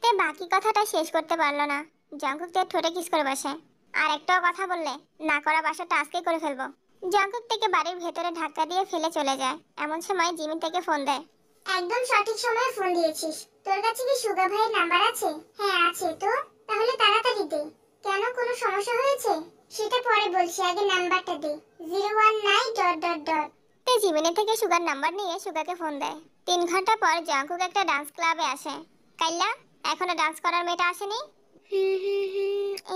তে বাকি কথাটা শেষ করতে পারলো না। জাঙ্কুক তার ঠোঁটে কিস করে বসে। আর একটাও কথা বললে না করা বাসাটা আজকে করে ফেলবো। জাঙ্কুক থেকে বাড়ির ভেতরে ধাক্কা দিয়ে ফেলে চলে যায়। এমন সময় জিমিন থেকে ফোন দেয়। একদম সঠিক সময়ে ফোন দিয়েছিস। তোর কাছে কি সুগা ভাইয়ের নাম্বার আছে? হ্যাঁ আছে তো। তাহলে তাড়াতাড়ি দে। কেন, কোনো সমস্যা হয়েছে? সেটা পরে বলছি, আগে নাম্বারটা দে। 019 ... তে জিমিনের থেকে সুগার নাম্বার নিয়ে সুগাকে ফোন দেয়। 3 ঘন্টা পর জঙ্কুক একটা ডান্স ক্লাবে আসে। কাইলা, এখনো ডান্স করার মেয়েটা আসেনি?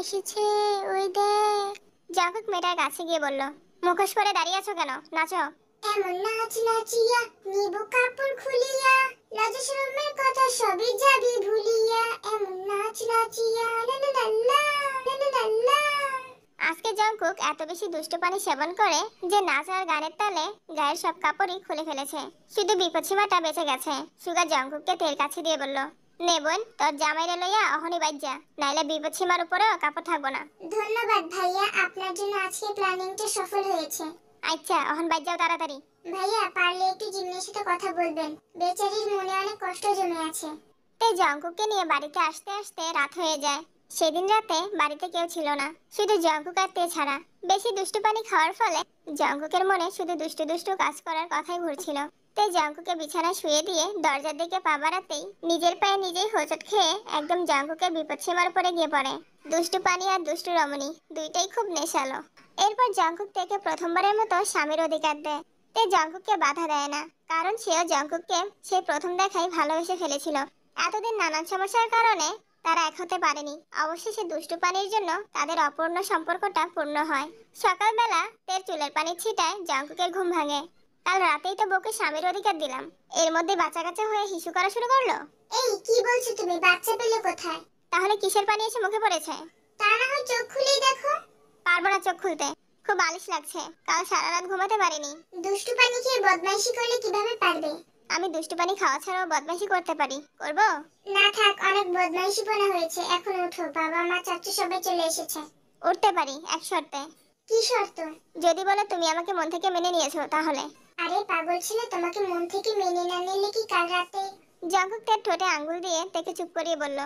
এসেছে, ওই দেখ। জঙ্কুক মেয়েটার কাছে গিয়ে বলল, মুখোশ পরে দাঁড়িয়ে আছো কেন, নাচো। এমন নাচ নাচিয়া নিব কাপড় খুলিয়া, লজ্জা শরমের কথা সবই যাবি ভুলিয়া, এমন নাচ নাচিয়া লা লা লা লা, লা লা লা লা। আজকে জঙ্কুক এত বেশি দুষ্টু পানি সেবন করে যে নাচ আর গানের তালে গায়ের সব কাপড়ই খুলে ফেলেছে। শুধু বিপদসীমাটা বেঁচে গেছে। সুগা জঙ্কুককে তেল কাছে দিয়ে বলল, নে বোন, তোর জামাইরে লইয়া অহনি বাইজা, নাইলে বিপদসীমার উপরেও কাপড় থাকবো না। ধন্যবাদ ভাইয়া, আপনার জন্য আজকে প্ল্যানিংটা সফল হয়েছে। আচ্ছা, অহন বাইজাও তাড়াতাড়ি। ভাইয়া পারলে একটু জিম্মির সাথে কথা বলবেন, বেচারির মনে অনেক কষ্ট জমে আছে। তে জঙ্কুককে নিয়ে বাড়িতে আসতে আসতে রাত হয়ে যায়। সেদিন রাতে বাড়িতে কেউ ছিল না, শুধু জঙ্কুক আর তে ছাড়া। বেশি দুষ্টু পানি খাওয়ার ফলে জঙ্কুকের মনে শুধু দুষ্টু দুষ্টু কাজ করার কথাই ঘুরছিল। তে জঙ্কুকে বিছানায় শুয়ে দিয়ে দরজার দিকে পা বাড়াতেই নিজের পায়ে নিজেই হোঁচট খেয়ে একদম জঙ্কুকের বিপদসীমার উপরে গিয়ে পড়ে। দুষ্টু পানি আর দুষ্টু রমণী দুইটাই খুব নেশালো। এরপর জঙ্কুক থেকে প্রথমবারের মতো স্বামীর অধিকার দেয়। তে জঙ্কুককে বাধা দেয় না, কারণ সেও জঙ্কুককে সেই প্রথম দেখাই ভালোবেসে ফেলেছিল। এতদিন নানান সমস্যার কারণে তারা এক হতে পারেনি। অবশেষে দুষ্টু পানির জন্য তাদের অপূর্ণ সম্পর্কটা পূর্ণ হয়। সকালবেলা তের চুলের পানির ছিটায় জঙ্কুকের ঘুম ভাঙে। কাল রাতেই তো বউকে স্বামীর অধিকার দিলাম, এর মধ্যে বাচ্চা কাচ্চা হয়ে হিসু করা শুরু করলো। এই কি বলছো তুমি, বাচ্চা পেলে কোথায়? তাহলে কিসের পানি এসে মুখে পড়েছে? তা না হয় চোখ খুলেই দেখো। পারবো না চোখ খুলতে, খুব আলিশ লাগছে। কাল সারা রাত ঘুমাতে পারিনি। দুষ্টু পানি খেয়ে বদমাইশি করলে কিভাবে পারবে? আমি দুষ্টু পানি খাওয়া ছাড়াও বদমাইশি করতে পারি, করবো? না থাক, অনেক বদমাইশিপনা হয়েছে, এখন ওঠো, বাবা মা চাচু সবাই চলে এসেছে। উঠতে পারি, এক শর্তে। কি শর্ত? যদি বলো তুমি আমাকে মন থেকে মেনে নিয়েছো তাহলে। আরে পাগল ছেলে, তোমাকে মন থেকে মেনে না নিলে কি কাল রাতে? জঙ্কুক তার ঠোঁটে আঙ্গুল দিয়ে তাকে চুপ করিয়ে বলল,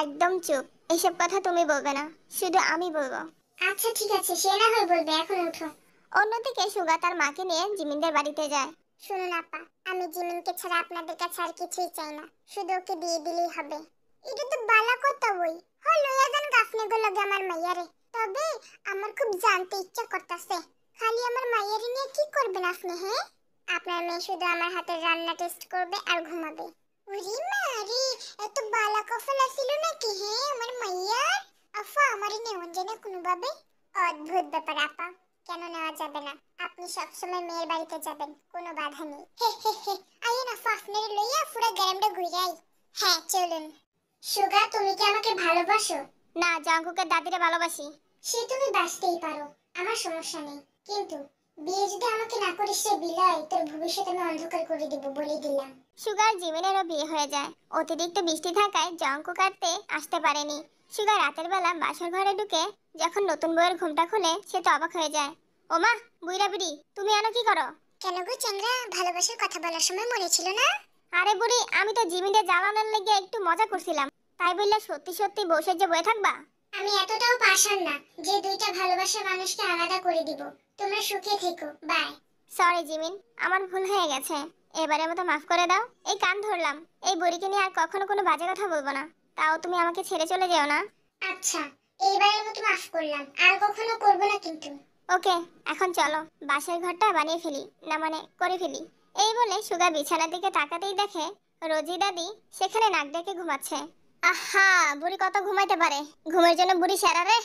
একদম চুপ, এসব কথা তুমি বলবে না, শুধু আমি বলবো। আচ্ছা ঠিক আছে, সে না হয় বলবে, এখন ওঠো। অন্যদিকে সুগা তার মাকে নিয়ে জিমিনদের বাড়িতে যায়। শুনুন আপা, আমি জিমিনকে ছাড়া আপনাদের কাছে আর কিছুই চাই না, শুধু ওকে বিয়ে দিলেই হবে। এটা তো বালা কথা বই, হলো এজন গাফনে গো লগে আমার মাইয়ারে। তবে আমার খুব জানতে ইচ্ছা করতেছে, খালি আমার মাইয়ারে নিয়ে কি করবেন আপনি? হ্যাঁ, আপনার মেয়ে শুধু আমার হাতের রান্না টেস্ট করবে আর ঘুমাবে। ওরে মারে, এত বালা কফল আসিল নাকি? হ্যাঁ আমার মাইয়ার। আফা আমারে নেওয়া যায় না কোনোভাবে? অদ্ভুত ব্যাপার আপা, কেন নেওয়া যাবে না? আপনি সবসময় মেয়ের বাড়িতে যাবেন, কোনো বাধা নেই। হে হে হে, আইন আফা, আপনার লইয়া পুরো গ্রামটা ঘুরে আই। হ্যাঁ চলুন। সুগা, তুমি কি আমাকে ভালোবাসো? না, জঙ্কুকের দাদিরে ভালোবাসি। সে তুমি বাঁচতেই পারো, আমার সমস্যা নেই, কিন্তু বিয়ে যদি আমাকে না করিস রে বিলাই, তোর ভবিষ্যৎ আমি অন্ধকার করে দিব, বলে দিলাম। সুগার জিমিনেরও বিয়ে হয়ে যায়। অতিরিক্ত বৃষ্টি থাকায় জঙ্কুক আরতে আসতে পারেনি। সুগা রাতের বেলা বাসর ঘরে ঢুকে যখন নতুন বউয়ের ঘুমটা খুলে সে তো অবাক হয়ে যায়। ওমা, বুইরা বুড়ি, তুমি এনো কি করো? কেন গো চ্যাংরা, ভালোবাসার কথা বলার সময় মনে ছিল না? আরে বুড়ি, আমি তো জিমিনে জ্বালানোর লেগে একটু মজা করছিলাম, তাই বললে সত্যি সত্যি বসে যে বয়ে থাকবা? আমি এতটাও পাষাণ না যে দুইটা ভালোবাসার মানুষকে আলাদা করে দিব। তোমরা সুখে থেকো, বাই। সরি জিমিন, আমার ভুল হয়ে গেছে, এবারের মতো মাফ করে দাও। এই কান ধরলাম, এই বুড়িকে নিয়ে আর কখনো কোনো বাজে কথা বলবো না। তাও তুমি আমাকে ছেড়ে চলে যেও না। আচ্ছা, এইবারের মতো মাফ করলাম, আর কখনো করব না কিন্তু। ওকে, এখন চলো বাসের ঘরটা বানিয়ে ফেলি, না মানে করে ফেলি। এই বলে সুগা বিছানার দিকে তাকাতেই দেখে রোজি দাদি সেখানে নাক ডেকে ঘুমাচ্ছে। আহা, বুড়ি কত ঘুমাইতে পারে, ঘুমের জন্য বুড়ি সেরা রে।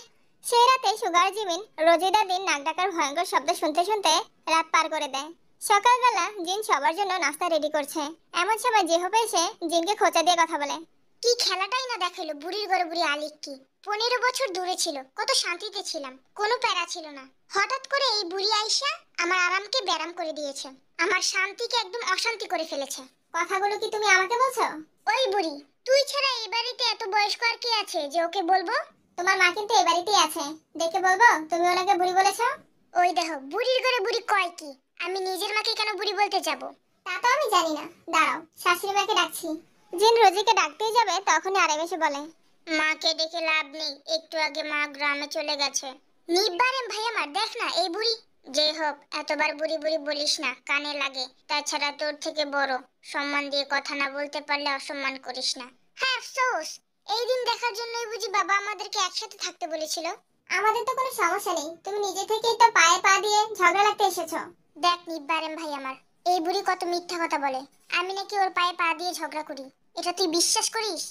সেই রাতে সুগার জিমিন রোজি দাদির নাক ডাকার ভয়ঙ্কর শব্দ শুনতে শুনতে রাত পার করে দেয়। সকালবেলা জিন সবার জন্য নাস্তা রেডি করছে। এমন সময় জেহব এসে জিনকে খোঁচা দিয়ে কথা বলে। কি খেলাটাই না দেখাইলো বুড়ির ঘরে বুড়ি আলিক কি। 15 বছর দূরে ছিল, কত শান্তিতে ছিলাম, কোনো প্যারা ছিল না। হঠাৎ করে এই বুড়ি আইসা আমার আরামকে ব্যারাম করে দিয়েছে, আমার শান্তিকে একদম অশান্তি করে ফেলেছে। কথাগুলো কি তুমি আমাকে বলছো? ওই বুড়ি, তুই ছাড়া এই বাড়িতে এত বয়স্ক আর কে আছে যে ওকে বলবো? তোমার মা কিন্তু এই বাড়িতেই আছে, দেখে বলবো তুমি ওনাকে বুড়ি বলেছো। ওই দেখো, বুড়ির ঘরে বুড়ি কয় কি? আমি নিজের মাকে কেন বুড়ি বলতে যাব? তা তো আমি জানি না, দাঁড়াও শাশুড়ি মাকে ডাকছি। জিন রোজিকে ডাকতেই যাবে তখনই আরেম এসে বলে, মাকে ডেকে লাভ নেই, একটু আগে মা গ্রামে চলে গেছে। নিব্বারেম ভাই আমার, দেখ না এই বুড়ি। যে হোক, এতবার বুড়ি বুড়ি বলিস না, কানে লাগে। তাছাড়া তোর থেকে বড়, সম্মান দিয়ে কথা না বলতে পারলে অসম্মান করিস না। হ্যাঁ আফসোস, এই দিন দেখার জন্যই বুঝি বাবা আমাদেরকে একসাথে থাকতে বলেছিল। আমাদের তো কোনো সমস্যা নেই, তুমি নিজে থেকেই তো পায়ে পা দিয়ে ঝগড়া লাগতে এসেছো। দেখ নিব্বারেম ভাই আমার, এই বুড়ি কত মিথ্যা কথা বলে, আমি নাকি ওর পায়ে পা দিয়ে ঝগড়া করি, এটা তুই বিশ্বাস করিস?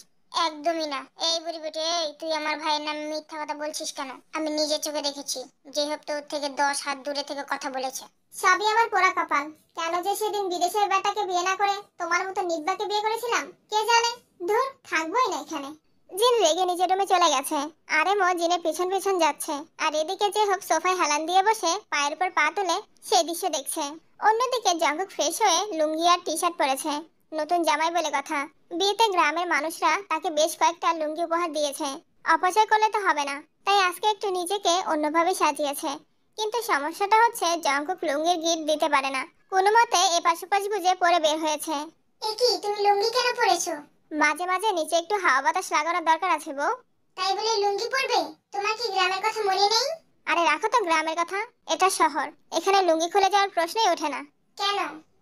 একদমই না। এই বুড়ি বেটে, এই তুই আমার ভাইয়ের নামে মিথ্যা কথা বলছিস কেন? আমি নিজের চোখে দেখেছি যে হোক তোর থেকে 10 হাত দূরে থেকে কথা বলেছে। সবই আমার পোড়া কপাল। কেন যে সেদিন বিদেশের বেটাকে বিয়ে না করে তোমার মতো নিব্বাকে বিয়ে করেছিলাম কে জানে। ধুর, থাকবোই না এখানে। জিন রেগে নিজের রুমে চলে গেছে। আর এমো জিনের পিছন পিছন যাচ্ছে। আর এদিকে যে হোক সোফায় হেলান দিয়ে বসে পায়ের উপর পা তুলে সেই দৃশ্য দেখছে। অন্যদিকে জঙ্কুক ফ্রেশ হয়ে লুঙ্গি আর টি শার্ট পরেছে। নতুন জামাই বলে কথা। বিয়েতে গ্রামের মানুষরা তাকে বেশ কয়েকটা লুঙ্গি উপহার দিয়েছে। অপচয় করলে তো হবে না, তাই আজকে একটু নিজেকে অন্যভাবে সাজিয়েছে। কিন্তু সমস্যাটা হচ্ছে জঙ্কুক লুঙ্গির গিট দিতে পারে না। কোনো মতে এপাশ ওপাশ বুঝে পরে বের হয়েছে। এ কি, তুমি লুঙ্গি কেন পরেছো? মাঝে মাঝে নিচে একটু হাওয়া বাতাস লাগানোর দরকার আছে বউ। তাই বলে লুঙ্গি পরবে? তোমার কি গ্রামের কথা মনে নেই? আরে রাখো তো গ্রামের কথা, এটা শহর, এখানে লুঙ্গি খুলে যাওয়ার প্রশ্নই ওঠে না। কেন?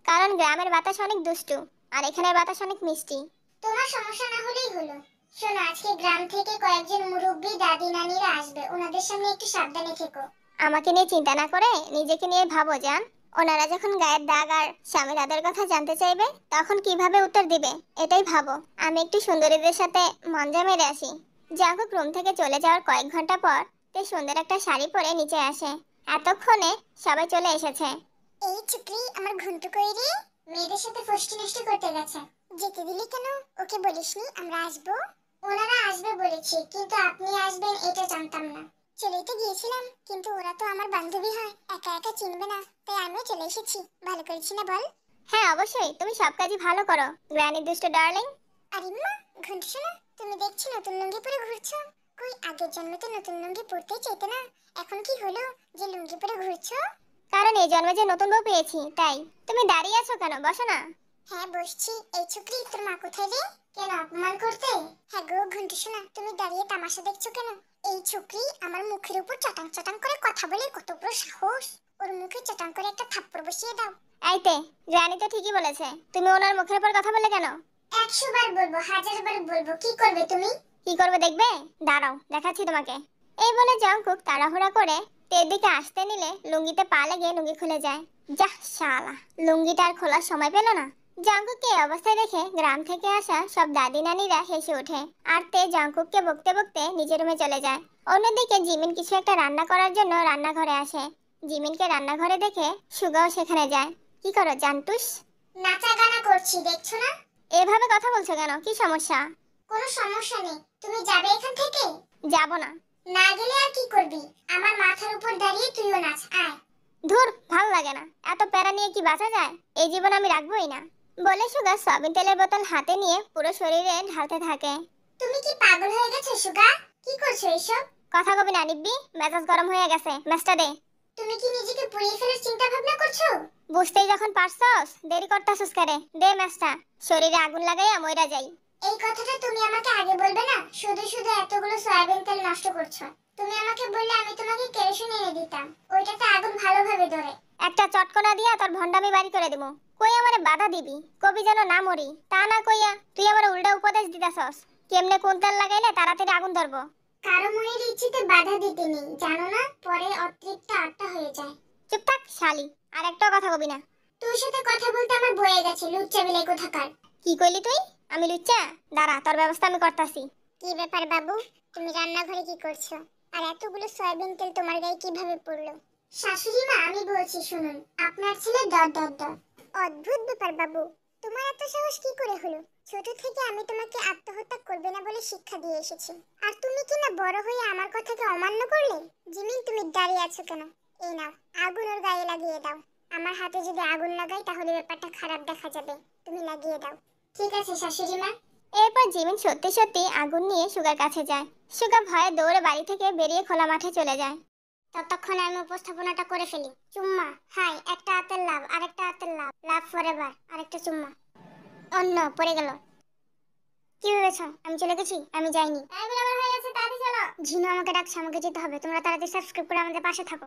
কারণ গ্রামের বাতাস অনেক দুষ্টু, আর এখানের বাতাস অনেক মিষ্টি। তোমার সমস্যা না হলেই হলো। শোনো, আজকে গ্রাম থেকে কয়েকজন মুরব্বী দাদি নানিরা আসবে, ওনাদের সামনে একটু সাবধানে থেকো। আমাকে নিয়ে চিন্তা না করে নিজেকে নিয়ে ভাবো জান। ওনারা যখন গায়ের দাগ আর স্বামীর আদর কথা জানতে চাইবে তখন কিভাবে উত্তর দিবে এটাই ভাবো। আমি একটু সুন্দরীদের সাথে মঞ্জা মেরে আসি। জাঙ্কুক রুম থেকে চলে যাওয়ার কয়েক ঘন্টা পর তে সুন্দর একটা শাড়ি পরে নিচে আসে। এতক্ষণে সবাই চলে এসেছে। এই চুকরি আমার ঘুন্টু কইরে মেয়েদের সাথে ফষ্টি নষ্টি করতে গেছে। যেতে দিলি কেন? ওকে বলিসনি আমরা আসবো? ওনারা আসবে বলেছে, কিন্তু আপনি আসবেন এটা জানতাম না। চলেই তো গিয়েছিলাম, কিন্তু ওরা তো আমার বান্ধবী হয়, একা একা চিনবে না, তাই আমিও চলে এসেছি। ভালো করেছি না বল? হ্যাঁ অবশ্যই, তুমি সব কাজই ভালো করো গ্র্যানি দুষ্ট ডার্লিং। আরে মা, ঘুন্টু শোনা, তুমি দেখছি নতুন লুঙ্গি পরে ঘুরছো। কই, আগের জন্মে তো নতুন লুঙ্গি পরতেই চাইতে না, এখন কি হলো যে লুঙ্গি পরে ঘুরছো? কারণ এই জন্মে যে নতুন বউ পেয়েছি তাই। তুমি দাঁড়িয়ে আছো কেন, বসো না। হ্যাঁ বসছি। এই চুকরি, তোর মা কোথায় রে? কেন, অপমান করতে? হ্যাঁ গো ঘুন্টু শোনা, তুমি দাঁড়িয়ে তামাশা দেখছো কেন? এই চুকরি আমার মুখের উপর চটাং চটাং করে কথা বলে কত বড় সাহস! ওর মুখে চটাং করে একটা থাপ্পড় বসিয়ে দাও। এইতে, গ্র্যানি তো ঠিকই বলেছে, তুমি ওনার মুখের উপর কথা বলে কেন? 100 বার বলবো, 1000 বার বলবো, কি করবে তুমি? কি করবে দেখবে? দাঁড়াও দেখাচ্ছি তোমাকে। এই বলে জঙ্কুক তাড়াহুড়া করে তের দিকে আসতে নিলে লুঙ্গিতে পা লেগে লুঙ্গি খুলে যায়। যাহ শালা, লুঙ্গিটা আর খোলার সময় পেল না। জঙ্কুককে এই অবস্থায় দেখে গ্রাম থেকে আসা সব দাদি নানিরা হেসে ওঠে। আর তে জঙ্কুককে বকতে বকতে নিজের রুমে চলে যায়। অন্যদিকে জিমিন কিছু একটা রান্না করার জন্য রান্নাঘরে আসে। জিমিনকে রান্নাঘরে দেখে সুগাও সেখানে যায়। কি করো জান্টুস? নাচা গানা করছি, দেখছো না? এভাবে কথা বলছো কেন, কি সমস্যা? কোনো সমস্যা নেই, তুমি যাবে এখান থেকে? যাব না। না গেলে আর কি করবি? আমার মাথার উপর দাঁড়িয়ে তুইও নাচ, আয়। ধুর, ভাল লাগে না, এত প্যারা নিয়ে কি বাঁচা যায়? এই জীবন আমি রাখবোই না। বলে সুগা সয়াবিন তেলের বোতল হাতে নিয়ে পুরো শরীরে ঢালতে থাকে। তুমি কি পাগল হয়ে গেছো সুগা? কি করছো এসব? কথা কবি না নিব্বি, মেজাজ গরম হয়ে গেছে, ম্যাচটা দে। তুমি কি নিজেকে পুড়িয়ে ফেলার চিন্তা ভাবনা করছো? বুঝতেই যখন পারছস দেরি করতাছস কেরে, দে ম্যাচটা। শরীরে আগুন লাগাইয়া মইরা যাই। এই কথাটা তুমি আমাকে আগে বলবে না? শুধু শুধু এতগুলো সয়াবিন তেল নষ্ট করছো। তুমি আমাকে বললে আমি তোমাকে কেরোসিন এনে দিতাম, ওইটাতে আগুন ভালোভাবে ধরে। একটা চটকনা দিয়া তোর ভন্ডামি বাড়ি করে দেবো। কই আমারে বাধা দিবি, কবি যেন না মরি, তা না কইয়া তুই আমার উল্টা উপদেশ দিতাছস কেমনে কোন তেল লাগাইলে তাড়াতাড়ি আগুন ধরবো। কারো মনের ইচ্ছেতে বাধা দিতে নেই, জানো না? পরে অতৃপ্ত আটটা হয়ে যায়। চুপ থাক শালি, আর একটাও কথা কবি না। তোর সাথে কথা বলতে আমার বয়ে গেছে, লুচ্চা বিলাই কোথাকার। কি কইলি তুই? আমি লুচ্চা? দাঁড়া, তোর ব্যবস্থা আমি করতাছি। কি ব্যাপার বাবু, তুমি রান্নাঘরে কি করছো? আর এতগুলো সয়াবিন তেল তোমার গায়ে কিভাবে পড়লো? শাশুড়ি মা, আমি বলছি শুনুন, আপনার ছেলে ডট ডট ডট। অদ্ভুত ব্যাপার বাবু, তোমার এত সাহস কি করে হলো? ছোট থেকে আমি তোমাকে আত্মহত্যা করবে না বলে শিক্ষা দিয়ে এসেছি, আর তুমি কি না বড় হয়ে আমার কথাকে অমান্য করলে? জিমিন, তুমি দাঁড়িয়ে আছো কেন? এই নাও, আগুন ওর গায়ে লাগিয়ে দাও। আমার হাতে যদি আগুন লাগাই তাহলে ব্যাপারটা খারাপ দেখা যাবে, তুমি লাগিয়ে দাও। ঠিক আছে শাশুড়ি মা। এরপর জিমিন সত্যি সত্যি আগুন নিয়ে সুগার কাছে যায়। সুগা ভয়ে দৌড়ে বাড়ি থেকে বেরিয়ে খোলা মাঠে চলে যায়। ততক্ষণে আমি উপস্থাপনাটা করে ফেলি। চুম্মা, হাই, একটা হাতের লাভ, আরেকটা হাতের লাভ, লাভ ফরএভার, আরেকটা চুম্মা। অন্য পড়ে গেল। কি ভেবেছো আমি চলে গেছি? আমি যাইনি। হয়ে গেছে, তাড়াতাড়ি চলো। ঝিনু আমাকে ডাকছে, আমাকে যেতে হবে। তোমরা তাড়াতাড়ি সাবস্ক্রাইব করে আমাদের পাশে থাকো।